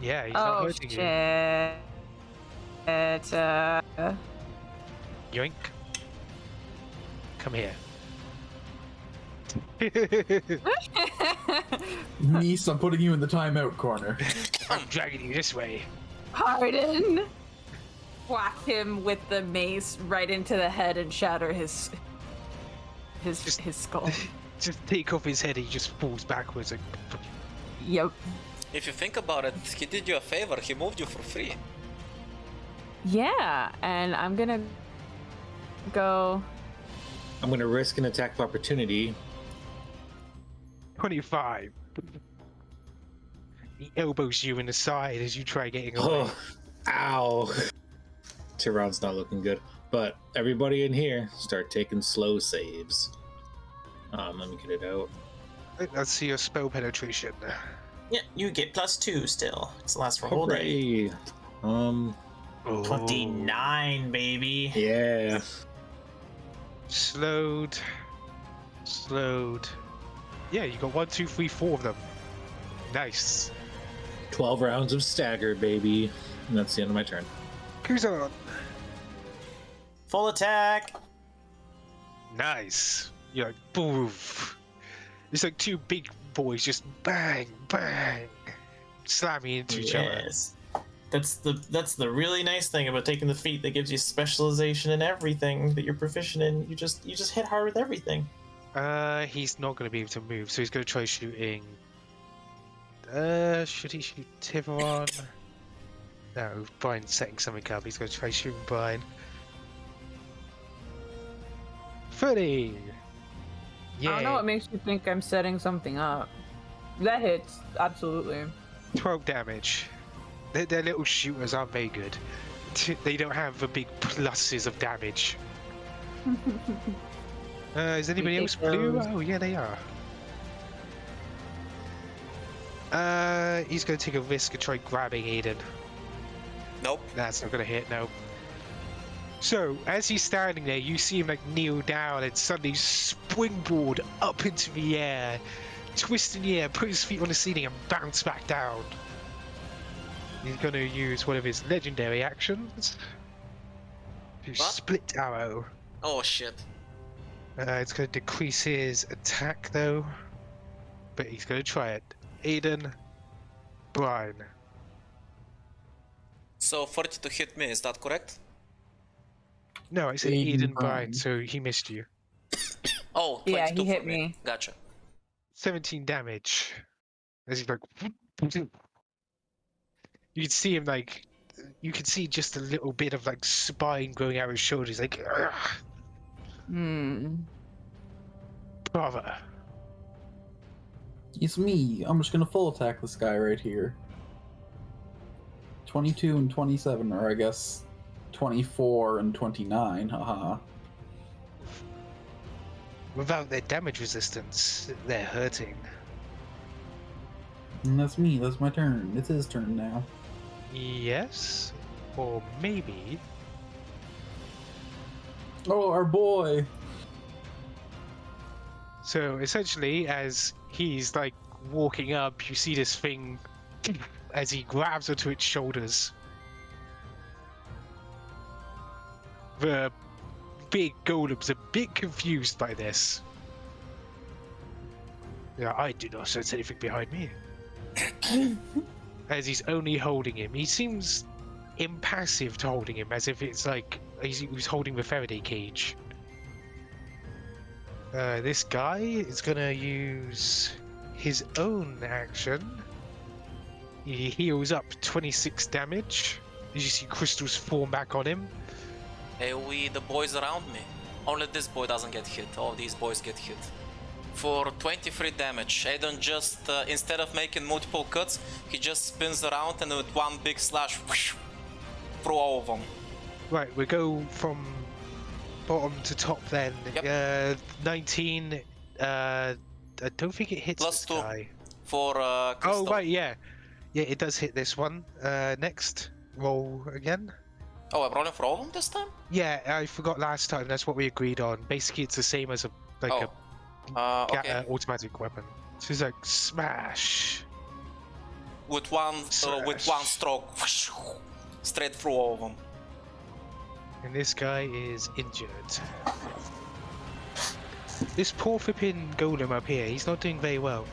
Yeah, he's not Oh hurting you. shit. It's Yoink. Come here. Niece, I'm putting you in the timeout corner. I'm dragging you this way. Pardon. Whack him with the mace right into the head and shatter his skull. Just take off his head, he just falls backwards. Like, Yep. If you think about it, he did you a favor. He moved you for free. Yeah, and I'm gonna go. I'm gonna risk an attack of opportunity. 25. He elbows you in the side as you try getting away. Oh, ow. Thiveron's not looking good. But everybody in here, start taking slow saves. Let me get it out. Let's see your spell penetration. Yeah, you get +2 still. It's the last for a whole day. Hooray. 29, baby. Yeah. Slowed. Yeah, you got 1, 2, 3, 4 of them. Nice. 12 rounds of stagger, baby. And that's the end of my turn. Kuzon. Full attack. Nice. You're like, boof. It's like two big boys just bang, bang, slamming into each other. Yes. That's the really nice thing about taking the feat that gives you specialization in everything that you're proficient in. You just hit hard with everything. He's not going to be able to move, so he's going to try shooting. Should he shoot Thiveron? No, Bryn's setting something up. He's going to try shooting Bryn. 30! Yeah. I don't know what makes you think I'm setting something up. That hits, absolutely. 12 damage. Their little shooters aren't very good. They don't have the big pluses of damage. Is anybody else blue? Oh, yeah, they are. He's going to take a risk and try grabbing Aiden. Nope. That's not going to hit, no. So, as he's standing there, you see him like kneel down and suddenly springboard up into the air, twist in the air, put his feet on the ceiling and bounce back down. He's going to use one of his legendary actions to split arrow. Oh shit. It's going to decrease his attack though, but he's going to try it. Aiden, Bryn. So 40 to hit me, is that correct? No, I said Aiden Bryn, so he missed you. Oh, 22 Yeah, he hit for me. Gotcha. 17 damage. As he's like, you can see him like, you can see just a little bit of like spine growing out his shoulders, like, Prava. It's me. I'm just gonna full attack this guy right here. 22 and 27, or I guess 24 and 29. Haha. Without their damage resistance, they're hurting. And that's me. That's my turn. It's his turn now. Yes, or maybe. Oh, our boy. So essentially, as he's like walking up, you see this thing as he grabs onto its shoulders. The big golem's a bit confused by this. Yeah, I do not sense anything behind me. As he's only holding him, he seems impassive to holding him, as if it's like he was holding the Faraday cage. This guy is gonna use his own action. He heals up 26 damage. As you see crystals form back on him. Hey, the boys around me. Only this boy doesn't get hit. All these boys get hit. For 23 damage, Aiden just, instead of making multiple cuts, he just spins around and with one big slash, whoosh, through all of them. Right, we go from bottom to top then. Yep. 19. I don't think it hits this +2 guy. for crystal. Oh, right, yeah. Yeah, it does hit this one. Next, roll again. Oh, I'm rolling for all of them this time? Yeah, I forgot last time. That's what we agreed on. Basically, it's the same as a Okay. automatic weapon. So it's like smash. With one stroke, whoosh, straight through all of them. And this guy is injured. This poor flipping golem up here, he's not doing very well.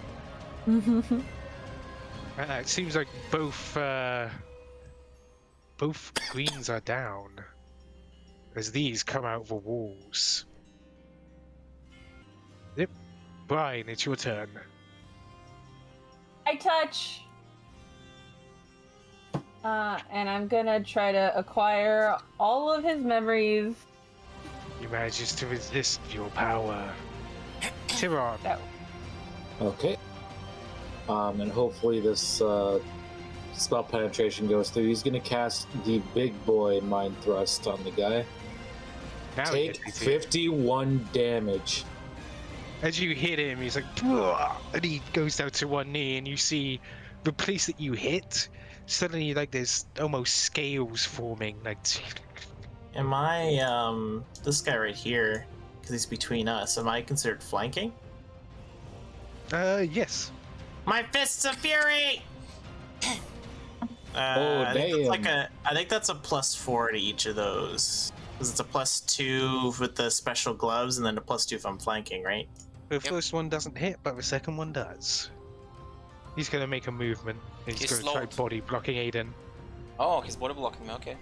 It seems like both greens are down as these come out of the walls. Yep. Bryn, it's your turn. I touch. And I'm gonna try to acquire all of his memories. He manages to resist your power. Thiveron. No. Okay. And hopefully this spell penetration goes through. He's gonna cast the big boy mind thrust on the guy. Now Take 51 damage. As you hit him, he's like, "Ugh," and he goes down to one knee, and you see the place that you hit. Suddenly, like there's almost scales forming. Like, Am I this guy right here? Because he's between us. Am I considered flanking? yes. My fists of fury. Oh, damn. I think that's a +4 to each of those. Because it's a +2 with the special gloves, and then a +2 if I'm flanking, right? The first one doesn't hit, but the second one does. He's gonna make a movement. He's He's gonna try slowed. body blocking Aiden. Oh, he's body blocking me, okay.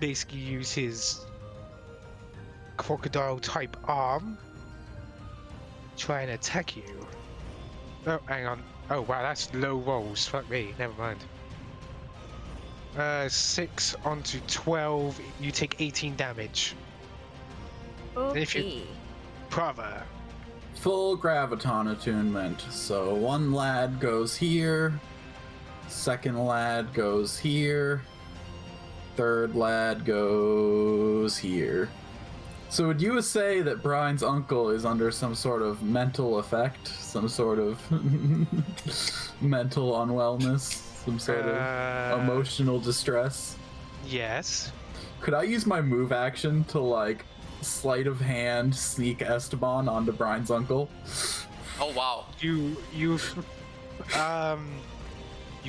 Basically use his crocodile type arm. Try and attack you. Oh, hang on. Oh wow, that's low rolls. Fuck me, never mind. 6 onto 12, you take 18 damage. If you- Okay. Prava. Full graviton attunement. So one lad goes here, second lad goes here, third lad goes here. So would you say that Brian's uncle is under some sort of mental effect, some sort of mental unwellness, some sort of emotional distress? Yes. Could I use my move action to, like, sleight of hand sneak Esteban onto Brian's uncle? Oh wow. You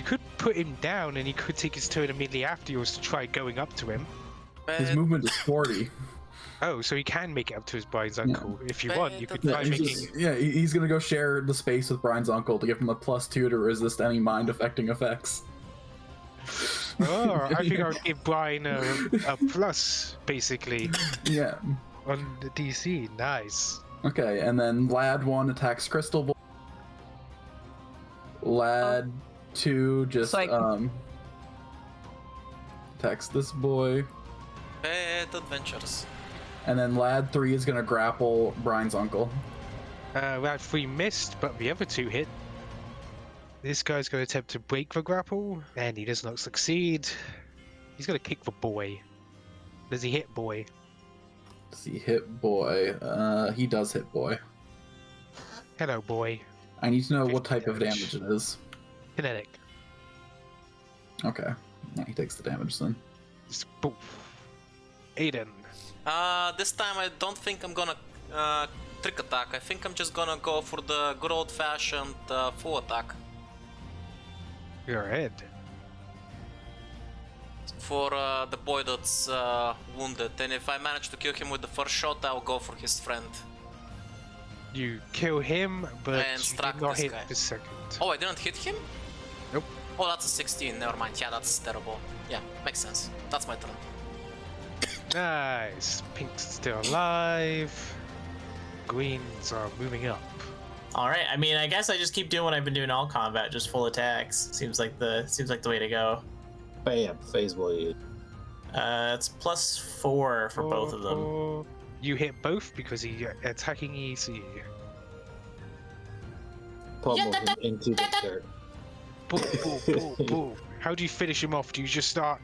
could put him down and he could take his turn immediately after yours to try going up to him. His movement is 40. Oh, so he can make it up to his Brian's uncle. If you want, you could Yeah, try he's making... just- yeah, he's gonna go share the space with Brian's uncle to give him a +2 to resist any mind-affecting effects. Oh, I think I'll give Brian a plus, basically, Yeah. on the DC. Nice. Okay, and then Lad 1 attacks Crystal Boy. Lad 2 just, It's like- attacks this boy. Bad adventures. And then Lad 3 is gonna grapple Brian's uncle. Round 3 missed, but the other 2 hit. This guy's going to attempt to break the grapple, and he does not succeed. He's going to kick the boy. Does he hit boy? Does he hit boy? He does hit boy. Hello, boy. I need to know what 50 type of damage. damage it is. Kinetic. Okay. Yeah, he takes the damage then. Just boof. Aiden. This time I don't think I'm gonna trick attack. I think I'm just gonna go for the good old-fashioned full attack. Go ahead. For the boy that's wounded. And if I manage to kill him with the first shot, I'll go for his friend. You kill him, but And you struck did not this hit guy. the second. Oh, I didn't hit him? Nope. Oh, that's a 16. Never mind. Yeah, that's terrible. Yeah, makes sense. That's my turn. Nice. Pink's still alive. Greens are moving up. All right. I mean, I guess I just keep doing what I've been doing all combat, just full attacks. Seems like the way to go. Bam, phase blade. It's +4 for both of them. Oh, you hit both because he attacking EC. Pummel him into the dirt. Boom, boom, boom, boom. How do you finish him off? Do you just start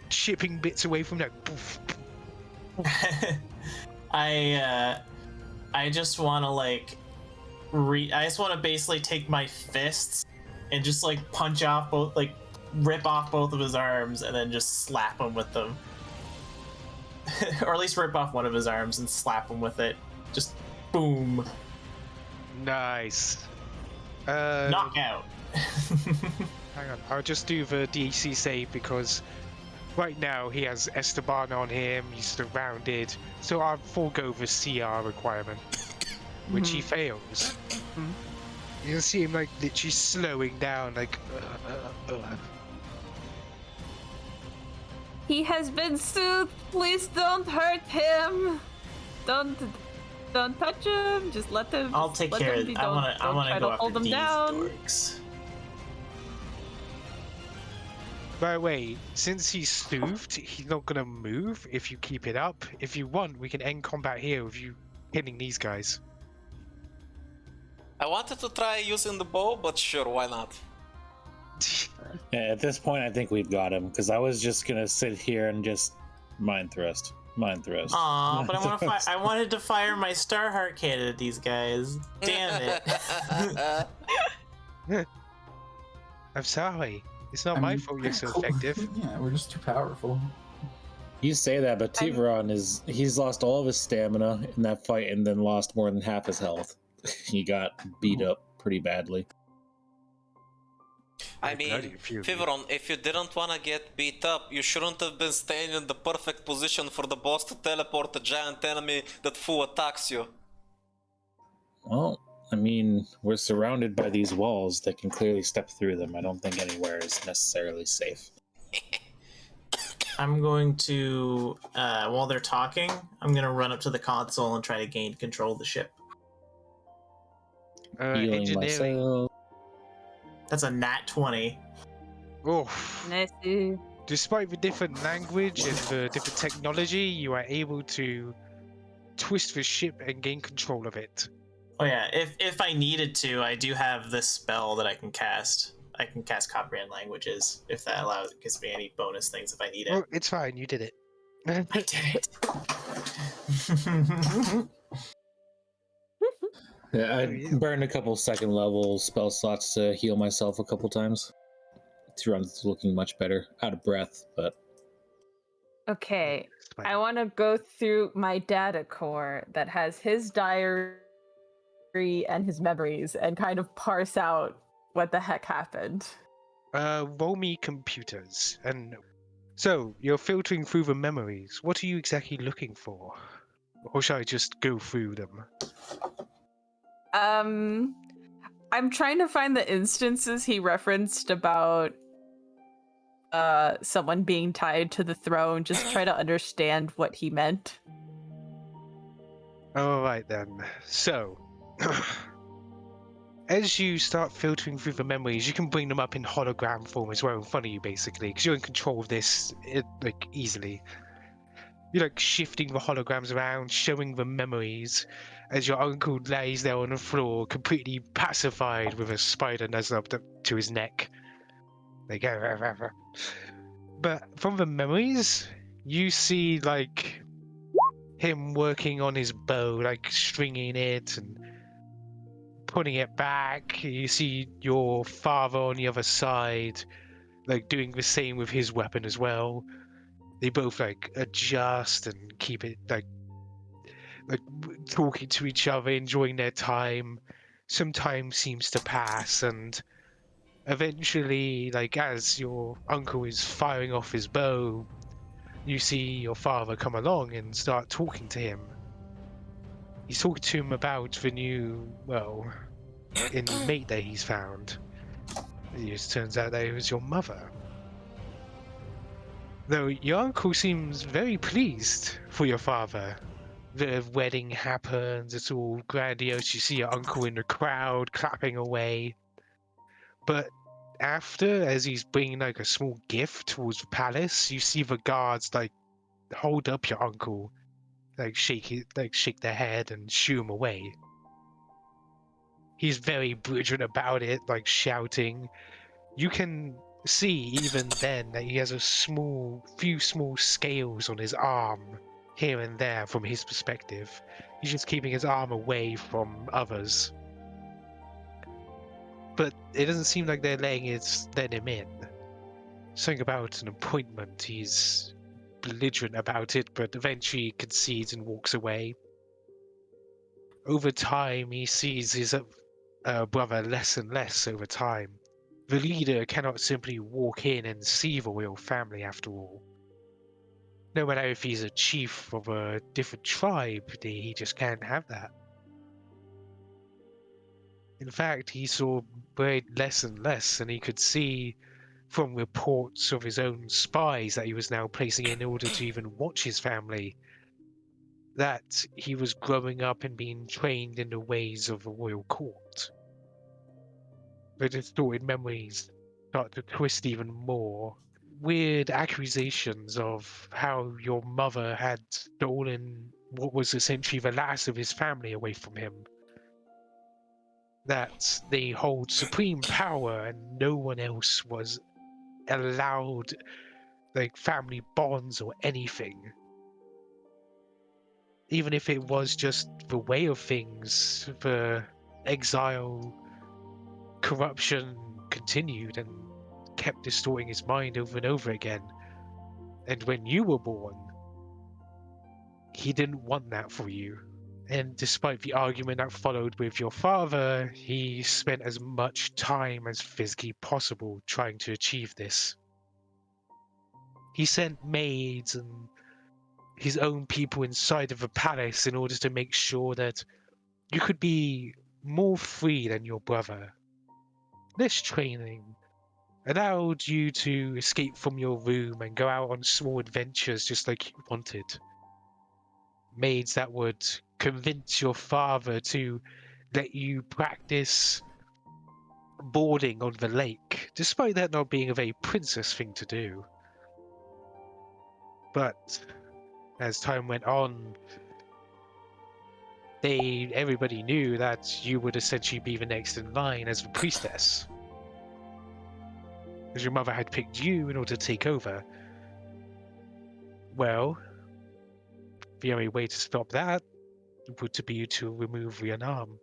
chipping bits away from that? Poof, poof. I just want to like I just want to basically take my fists and just like punch off both, like rip off both of his arms and then just slap him with them. Or at least rip off one of his arms and slap him with it. Just boom. Nice. Knockout. Hang on, I'll just do the DC save because Right now, he has Esteban on him. He's surrounded. So I'll forego the CR requirement, which he fails. You can see him like literally slowing down, like. He has been soothed. Please don't hurt him. Don't touch him. Just let him. I'll take let care him of be. it. I want Don't to try go to hold after him these down. dorks. By the way, since he's soothed, he's not gonna move if you keep it up. If you want, we can end combat here with you hitting these guys. I wanted to try using the bow, but sure, why not? Yeah, at this point, I think we've got him because I was just gonna sit here and just mind thrust. Aw, but I wanted to fire my Starheart cannon at these guys. Damn it. I'm sorry. It's not my fault you're so effective. Yeah, we're just too powerful. You say that, but Thiveron he's lost all of his stamina in that fight and then lost more than half his health. He got beat up pretty badly. I mean, Thiveron, if you didn't want to get beat up, you shouldn't have been staying in the perfect position for the boss to teleport a giant enemy that full attacks you. Well, I mean, we're surrounded by these walls that can clearly step through them. I don't think anywhere is necessarily safe. I'm going to, while they're talking, I'm going to run up to the console and try to gain control of the ship. Healing Engineering. myself. That's a nat 20. Oh. Nice. Despite the different language and the different technology, you are able to twist the ship and gain control of it. Oh yeah, if I needed to, I do have this spell that I can cast. I can cast comprehend languages if that gives me any bonus things if I need it. Oh, it's fine. You did it. I did it. Yeah, I burned a couple second level spell slots to heal myself a couple times. Thiveron's looking much better. Out of breath, but... Okay, I want to go through my data core that has his diary and his memories and kind of parse out what the heck happened. Roll me computers. And so, you're filtering through the memories. What are you exactly looking for? Or shall I just go through them? I'm trying to find the instances he referenced about someone being tied to the throne, just try to understand what he meant. Alright then. So, as you start filtering through the memories, you can bring them up in hologram form as well in front of you, basically, because you're in control of this, like, easily. You're, like, shifting the holograms around, showing the memories, as your uncle lays there on the floor, completely pacified with a spider nuzzled up to his neck. Like, but from the memories, you see, like, him working on his bow, like, stringing it and putting it back. You see your father on the other side, like, doing the same with his weapon as well. They both, like, adjust and keep it, like talking to each other, enjoying their time. Some time seems to pass, and eventually, like, as your uncle is firing off his bow, you see your father come along and start talking to him. He's talking to him about the new, inmate that he's found. It just turns out that it was your mother. Though your uncle seems very pleased for your father. The wedding happens, it's all grandiose, you see your uncle in the crowd clapping away. But after, as he's bringing like a small gift towards the palace, you see the guards like hold up your uncle, like shake their head and shoo him away. He's very belligerent about it, like shouting. You can see even then that he has a few small scales on his arm here and there from his perspective. He's just keeping his arm away from others. But it doesn't seem like they're letting him in. Something about an appointment, he's belligerent about it, but eventually concedes and walks away. Over time, he sees his brother less and less over time. The leader cannot simply walk in and see the royal family after all. No matter if he's a chief of a different tribe, he just can't have that. In fact, he saw Bryn less and less, and he could see from reports of his own spies that he was now placing in order to even watch his family, that he was growing up and being trained in the ways of the royal court. The distorted memories start to twist even more. Weird accusations of how your mother had stolen what was essentially the last of his family away from him. That they hold supreme power and no one else was allowed like family bonds or anything. Even if it was just the way of things, the exile, corruption continued and kept distorting his mind over and over again. And when you were born, he didn't want that for you. And despite the argument that followed with your father, he spent as much time as physically possible trying to achieve this. He sent maids and his own people inside of the palace in order to make sure that you could be more free than your brother. This training allowed you to escape from your room and go out on small adventures just like you wanted. Maids that would convince your father to let you practice boarding on the lake, despite that not being a very princess thing to do. But as time went on, everybody knew that you would essentially be the next in line as the priestess. Because your mother had picked you in order to take over. Well, the only way to stop that would be to remove the arm.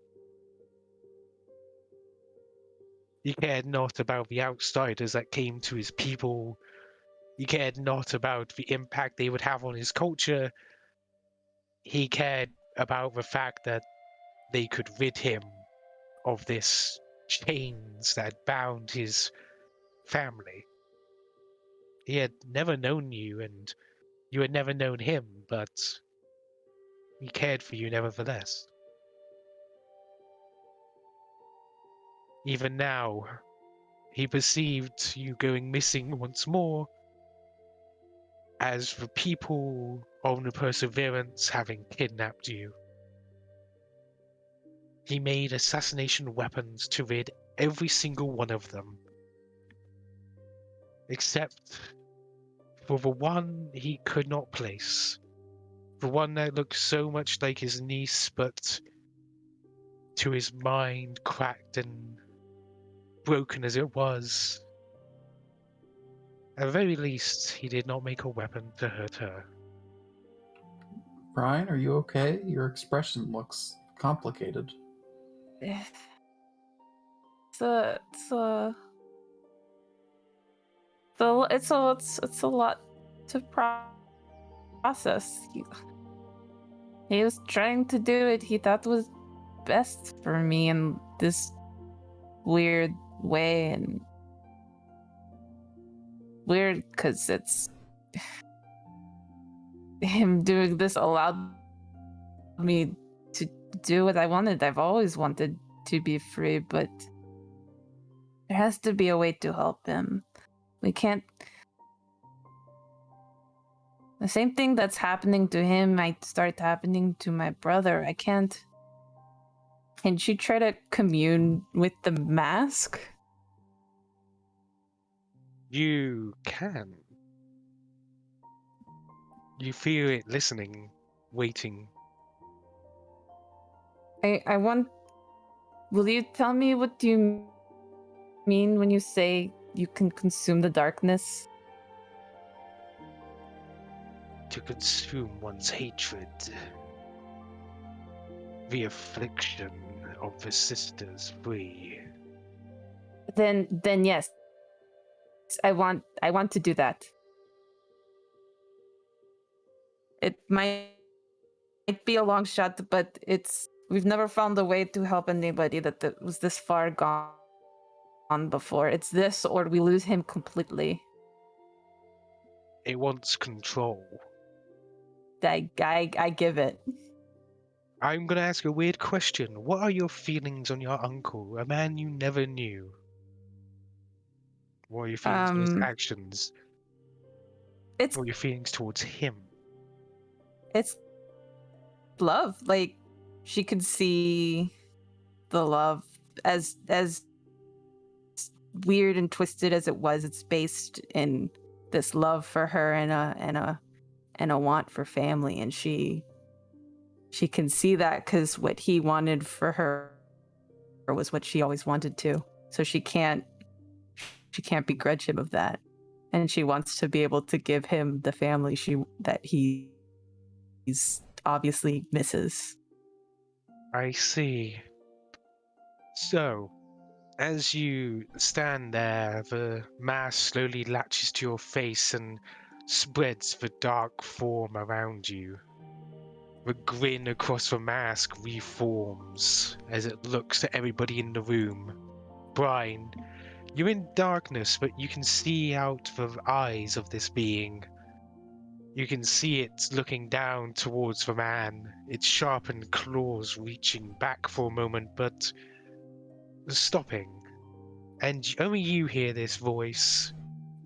He cared not about the outsiders that came to his people. He cared not about the impact they would have on his culture. He cared about the fact that they could rid him of this chains that bound his family. He had never known you, and you had never known him, but he cared for you nevertheless. Even now, he perceived you going missing once more as the people of the Perseverance having kidnapped you. He made assassination weapons to rid every single one of them, except for the one he could not place. The one that looked so much like his niece, but to his mind, cracked and broken as it was. At the very least, he did not make a weapon to hurt her. Brian, are you okay? Your expression looks complicated. It's a lot to process. He was trying to do it he thought was best for me in this weird way, and weird because it's him doing this allowed me to do what I wanted. I've always wanted to be free, but there has to be a way to help him. We can't. The same thing that's happening to him might start happening to my brother. I can't. Can she try to commune with the mask? You can. You feel it listening, waiting. I want. Will you tell me what you mean when you say you can consume the darkness? To consume one's hatred. The affliction of the sisters free. Then yes. I want to do that. It might be a long shot, but we've never found a way to help anybody that was this far gone before. It's this or we lose him completely. It wants control. I give it. I'm gonna ask a weird question. What are your feelings on your uncle, a man you never knew? What are your feelings on his actions? It's What are your feelings towards him? it's love. Like she could see the love as weird and twisted as it was. It's based in this love for her and a want for family, and she can see that because what he wanted for her was what she always wanted to. So she can't begrudge him of that, and she wants to be able to give him the family he's obviously misses. I see. So, as you stand there, the mask slowly latches to your face and spreads the dark form around you. The grin across the mask reforms as it looks at everybody in the room. Bryn, you're in darkness, but you can see out the eyes of this being. You can see it looking down towards the man, its sharpened claws reaching back for a moment, but stopping. And only you hear this voice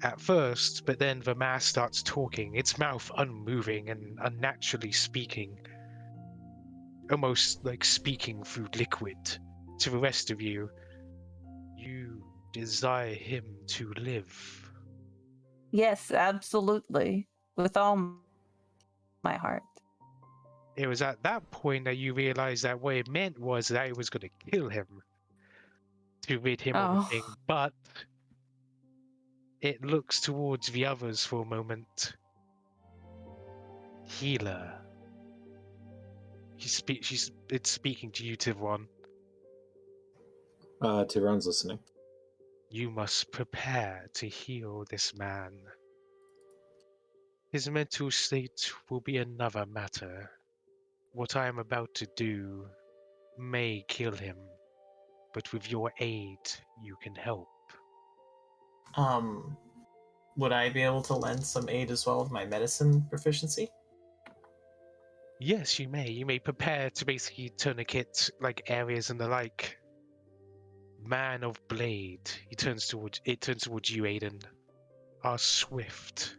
at first, but then the mask starts talking, its mouth unmoving and unnaturally speaking. Almost like speaking through liquid to the rest of you. You desire him to live. Yes, absolutely, with all my heart. It was at that point that you realized that what it meant was that it was going to kill him to rid him of the thing, but it looks towards the others for a moment. Healer. It's speaking to you, Thiveron. Thiveron's listening. You must prepare to heal this man. His mental state will be another matter. What I am about to do may kill him, but with your aid, you can help. Would I be able to lend some aid as well with my medicine proficiency? Yes, you may. You may prepare to basically tourniquet like areas and the like. Man of blade. It turns towards you, Aiden. Are swift.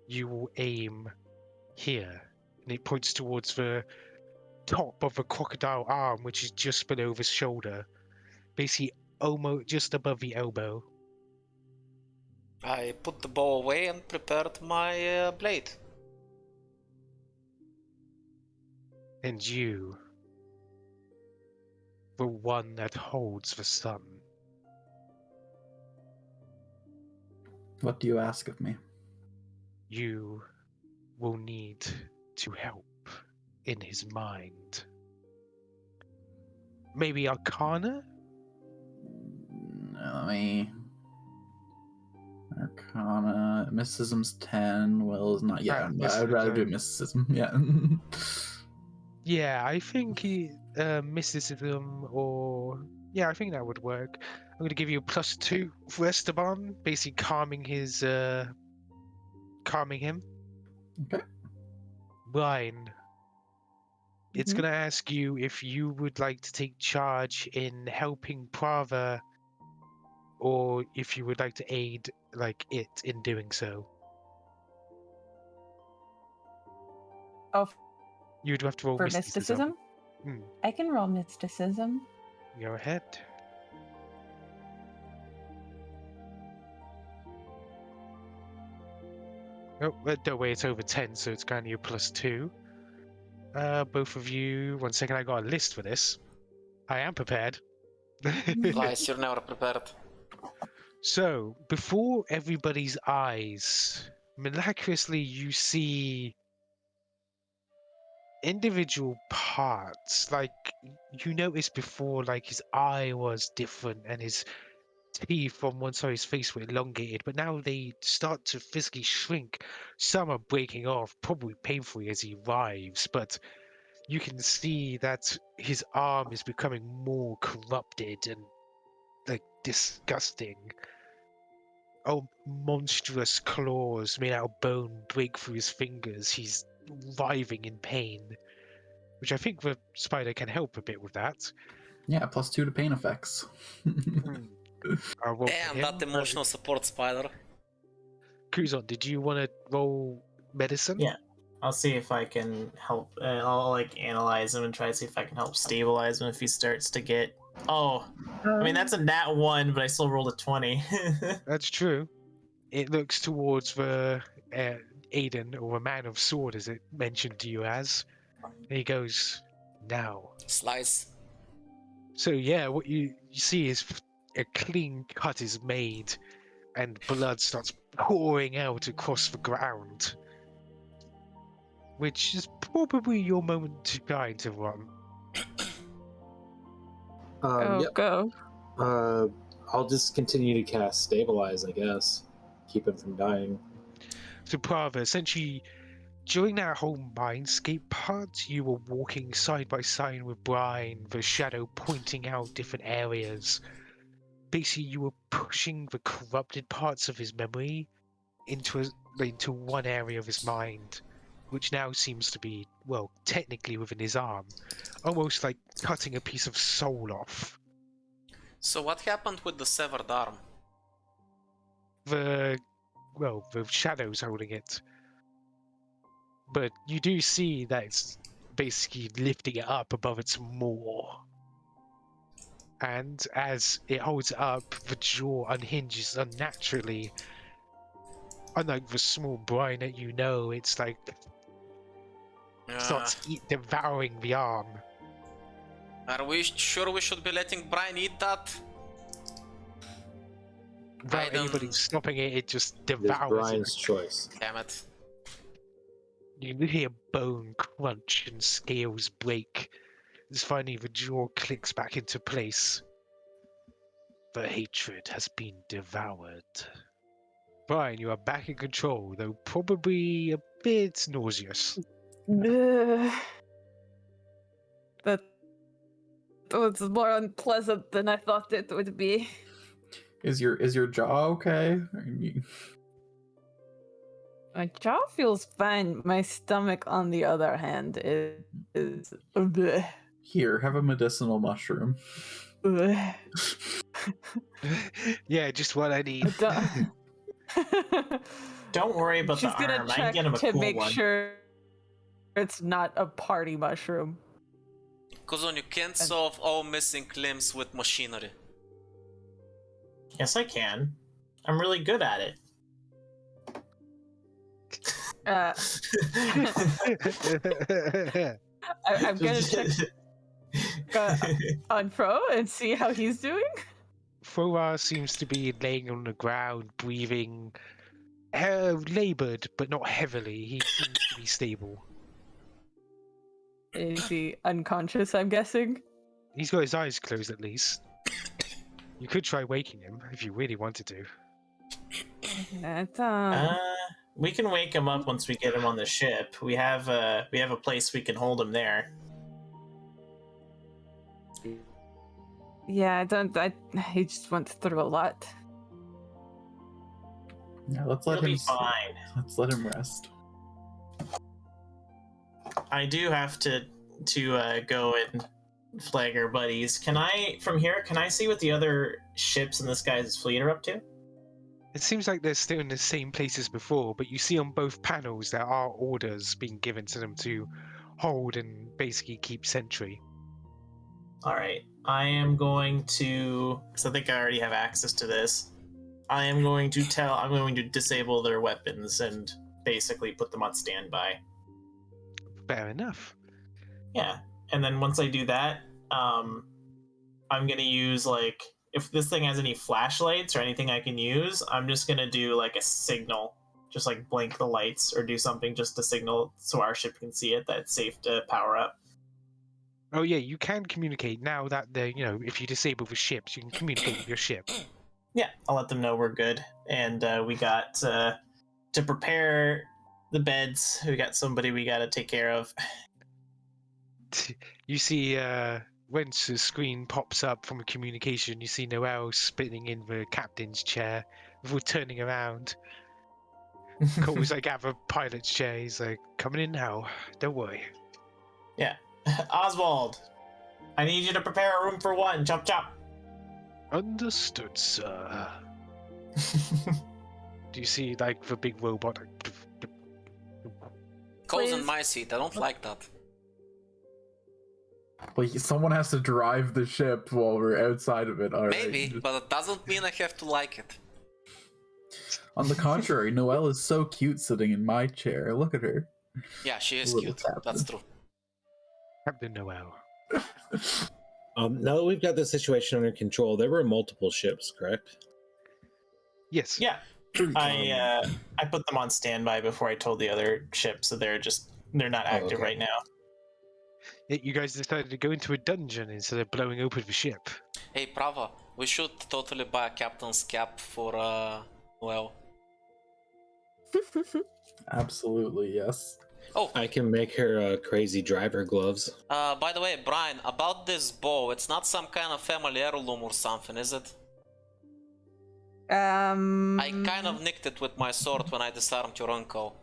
You will aim here, and it points towards the top of the crocodile arm, which is just below the shoulder, basically almost just above the elbow. I put the bow away and prepared my blade. And you, the one that holds the sun. What do you ask of me? You will need to help in his mind. Maybe Arcana? Let me. Arcana. Mysticism's 10. Will is not yet. I would rather do mysticism. Yeah. Yeah, I think mysticism or... Yeah, I think that would work. I'm going to give you a +2 for Esteban, basically calming him. Okay. Bryn, it's going to ask you if you would like to take charge in helping Prava, or if you would like to aid it in doing so. Oh, You'd have to roll for mysticism. mysticism? I can roll mysticism. Go ahead. Oh, don't worry, it's over 10, so it's kind of your +2. Both of you, one second, I got a list for this. I am prepared. Lies, you're never prepared. So, before everybody's eyes, miraculously you see individual parts. Like, you noticed before, like, his eye was different and his teeth on one side of his face were elongated, but now they start to physically shrink. Some are breaking off, probably painfully as he writhes, but you can see that his arm is becoming more corrupted and disgusting. Oh, monstrous claws made out of bone break through his fingers. He's writhing in pain, which I think the spider can help a bit with that. Yeah, +2 to pain effects. I roll for Damn, him. that emotional support spider. Kuzon, did you want to roll medicine? Yeah. I'll see if I can help. I'll like analyze him and try to see if I can help stabilize him if he starts to get. Oh, I mean that's a nat 1, but I still rolled a 20. That's true. It looks towards the Aiden, or a man of sword, as it mentioned to you as. And he goes, now. Slice. So yeah, what you see is a clean cut is made, and blood starts pouring out across the ground. Which is probably your moment to shine, Thiveron. Yep. Go. I'll just continue to cast Stabilize, I guess. Keep him from dying. So Prava, essentially, during that whole mindscape part, you were walking side by side with Bryn, the shadow pointing out different areas. Basically, you were pushing the corrupted parts of his memory into one area of his mind, which now seems to be, well, technically within his arm, almost like cutting a piece of soul off. So what happened with the severed arm? The shadow's holding it. But you do see that it's basically lifting it up above its maw. And as it holds it up, the jaw unhinges unnaturally. Unlike the small Bryn that you know, it's like starts devouring the arm. Are we sure we should be letting Bryn eat that? Without anybody Aiden. stopping it, it just It's devours Brian's choice. Damn it. it. You hear bone crunch and scales break. As finally the jaw clicks back into place. The hatred has been devoured. Bryn, you are back in control, though probably a bit nauseous. That was more unpleasant than I thought it would be. Is your jaw okay? My jaw feels fine. My stomach, on the other hand, is bleh, Here, have a medicinal mushroom. bleh. Yeah, just what I need. Don't worry about She's the gonna arm. I can check get him a to cool make one. sure it's not a party mushroom. Kuzon, you can't solve all missing limbs with machinery. Yes, I can. I'm really good at it. I'm gonna check on Fro and see how he's doing. Fora seems to be laying on the ground, breathing, labored but not heavily. He seems to be stable. Is he unconscious, I'm guessing? He's got his eyes closed at least. You could try waking him if you really wanted to. We can wake him up once we get him on the ship. We have a place we can hold him there. Yeah, he just went through a lot. Yeah, let's let He'll him be fine. Let's let him rest. I do have to go and flag our buddies. Can I see what the other ships in this guy's fleet are up to? It seems like they're still in the same place as before, but you see on both panels there are orders being given to them to hold and basically keep sentry. All right, I am going to. So I think I already have access to this. I'm going to disable their weapons and basically put them on standby. Fair enough. Yeah, and then once I do that, I'm gonna use like if this thing has any flashlights or anything I can use, I'm just gonna do like a signal, just like blink the lights or do something just to signal so our ship can see it that it's safe to power up. Oh yeah, you can communicate now that if you disable the ships, you can communicate with your ship. Yeah, I'll let them know we're good, and we got to prepare the beds. We got somebody we got to take care of. You see, when the screen pops up from a communication, you see Noelle spinning in the captain's chair before turning around. Cole's like have a pilot's chair. He's like, coming in now. Don't worry. Yeah. Oswald, I need you to prepare a room for one. Chop chop. Understood, sir. Do you see like the big robot? Cole's in Please. my seat. I don't like that. Like someone has to drive the ship while we're outside of it. All right. Maybe, but it doesn't mean I have to like it. On the contrary, Noelle is so cute sitting in my chair. Look at her. Yeah, she is Little cute. captain. That's true. Captain Noel. Now that we've got the situation under control, there were multiple ships, correct? Yes. Yeah. I put them on standby before I told the other ship, so they're not active okay. right now. You guys decided to go into a dungeon instead of blowing open the ship. Hey, Prava, we should totally buy a captain's cap for, well... Absolutely, yes. Oh, I can make her crazy driver gloves. by the way, Brian, about this bow, it's not some kind of family heirloom or something, is it? I kind of nicked it with my sword when I disarmed your uncle.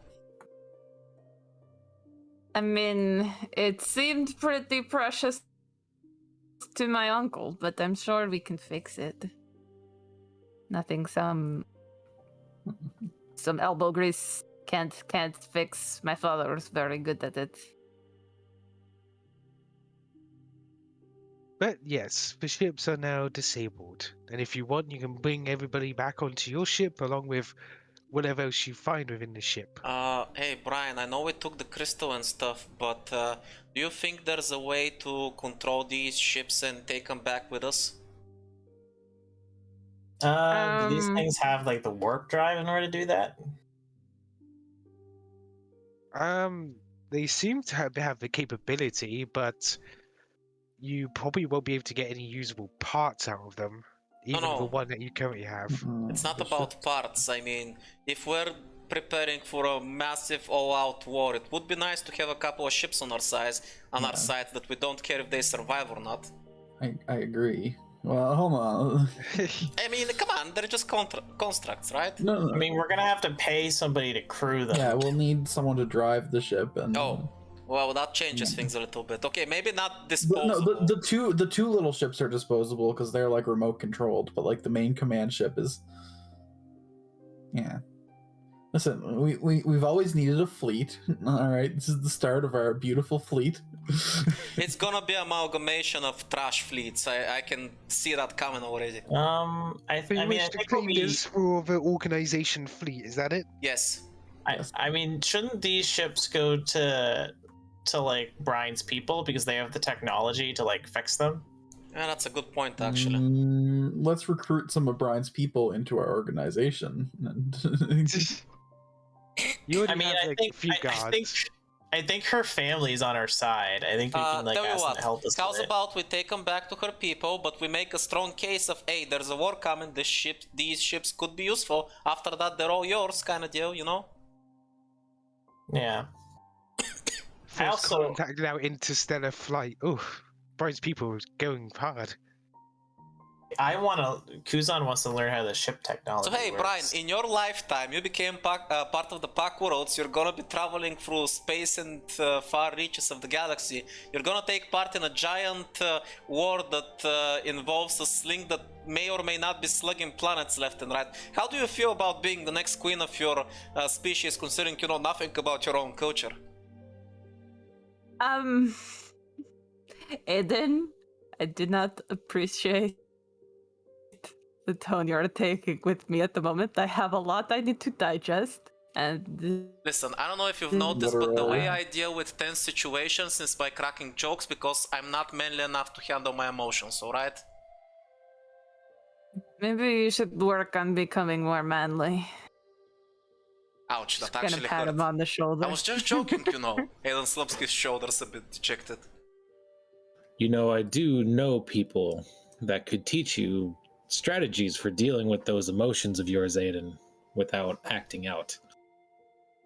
I mean, it seemed pretty precious to my uncle, but I'm sure we can fix it. Nothing some elbow grease can't fix. My father was very good at it. But yes, the ships are now disabled. And if you want, you can bring everybody back onto your ship along with whatever else you find within the ship. Hey, Brian, I know we took the crystal and stuff, but do you think there's a way to control these ships and take them back with us? Do these things have like the warp drive in order to do that? They seem to have the capability, but you probably won't be able to get any usable parts out of them, even no. the one that you currently have. It's not about parts. I mean, if we're preparing for a massive all-out war, it would be nice to have a couple of ships on our side that we don't care if they survive or not. I agree. Well, hold on. I mean, come on, they're just constructs, right? No. I mean, we're gonna have to pay somebody to crew them. Yeah, we'll need someone to drive the ship, and Oh, well, that changes things a little bit. Okay, maybe not But disposable. no, the two little ships are disposable because they're like remote controlled, but like the main command ship is. Yeah. Listen, we've always needed a fleet. All right, this is the start of our beautiful fleet. It's gonna be amalgamation of trash fleets. I can see that coming already. I think it'll be... this for the organization fleet, is that it? Yes. I mean, shouldn't these ships go to like Brian's people because they have the technology to like fix them? Yeah, that's a good point, actually. Let's recruit some of Brian's people into our organization. You already I mean, have, like, a few guards. I think her family's on our side. I think we can like Tell you ask them what, to help us. how's with it. about we take them back to her people, but we make a strong case of, hey, there's a war coming, these ships could be useful. After that, they're all yours, kind of deal, you know? Yeah. I First also- contact now interstellar flight. Oh, Brian's people is going hard. Kuzon wants to learn how the ship technology So hey, works. Brian, in your lifetime, you became part of the Pack Worlds. You're gonna be traveling through space and far reaches of the galaxy. You're gonna take part in a giant war that involves a sling that may or may not be slugging planets left and right. How do you feel about being the next queen of your species, considering you know nothing about your own culture? Aiden, I did not appreciate the tone you're taking with me at the moment. I have a lot I need to digest, and Listen, I don't know if you've noticed, but the way I deal with tense situations is by cracking jokes because I'm not manly enough to handle my emotions, alright? maybe you should work on becoming more manly. Ouch, that Kind of actually pat hurt. him on the shoulder. I was just joking, you know. Aiden slumps his shoulders a bit dejected. You know, I do know people that could teach you strategies for dealing with those emotions of yours, Aiden, without acting out.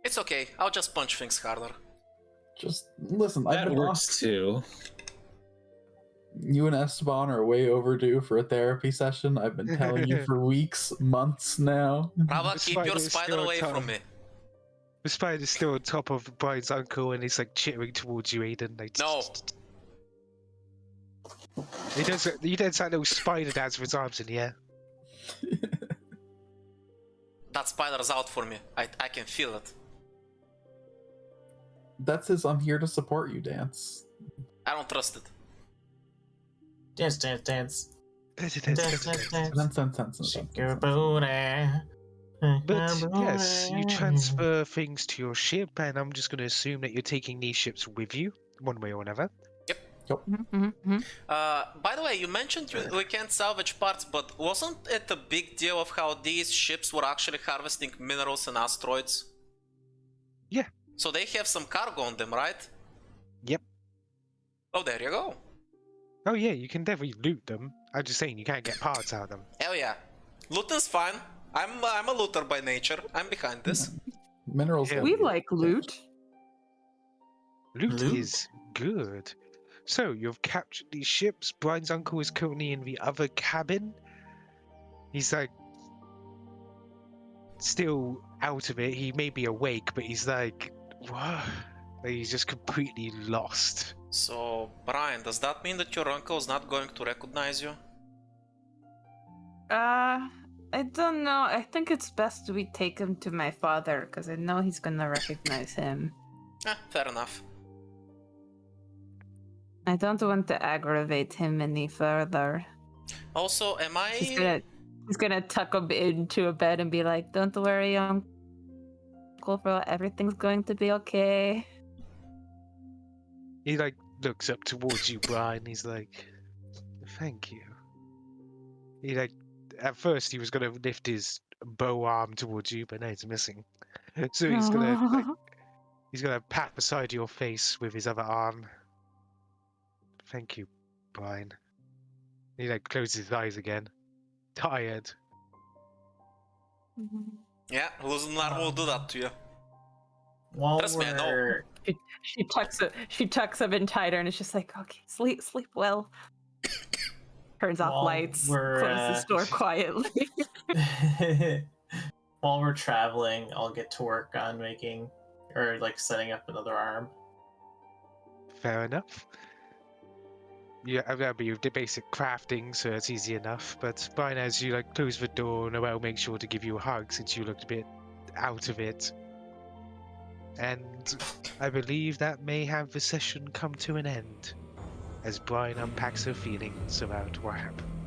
It's okay, I'll just punch things harder. Just listen. That works too. You and Esteban are way overdue for a therapy session. I've been telling you for weeks, months now. Prava, keep your Spider is spider still away a from me. The spider's still on top of Brian's uncle, and he's like chittering towards you, Aiden. Like, No. He does that little spider dance with his arms in the air. That spider's out for me. I can feel it. That's his I'm here to support you dance. I don't trust it. Dance, dance, dance. Dance, dance, dance. Nonsense. Shake your booty. But yes, you transfer things to your ship, and I'm just going to assume that you're taking these ships with you, one way or another. By the way, you mentioned we can't salvage parts, but wasn't it a big deal of how these ships were actually harvesting minerals and asteroids? Yeah. So they have some cargo on them, right? Yep. Oh, there you go. Oh yeah, you can definitely loot them. I'm just saying you can't get parts out of them. Hell yeah. Looting's fine. I'm a looter by nature. I'm behind this. Minerals. Yeah. We like loot. Loot is good. So, you've captured these ships. Brian's uncle is currently in the other cabin. He's like still out of it. He may be awake, but he's like, what? Like, he's just completely lost. So, Brian, does that mean that your uncle is not going to recognize you? I don't know. I think it's best we take him to my father, because I know he's gonna recognize him. Fair enough. I don't want to aggravate him any further. Also, am I... He's gonna tuck him into a bed and be like, "Don't worry, Uncle, bro. Everything's going to be okay." He like looks up towards you, Brian. He's like, "Thank you." He like, at first he was gonna lift his bow arm towards you, but now it's missing. So he's gonna pat beside your face with his other arm. Thank you, Brian. He like closes his eyes again. Tired. Yeah, losing an arm will do that to you. While Trust me, I know. we're She tucks him in tighter, and it's just like, "Okay, sleep well." Turns off While lights, we're, closes the door quietly. while we're traveling, I'll get to work on making or like setting up another arm. Fair enough. Yeah, that'll be the basic crafting, so it's easy enough. But Brian, as you like close the door, Noel makes sure to give you a hug since you looked a bit out of it. And I believe that may have the session come to an end, as Brian unpacks her feelings about what happened.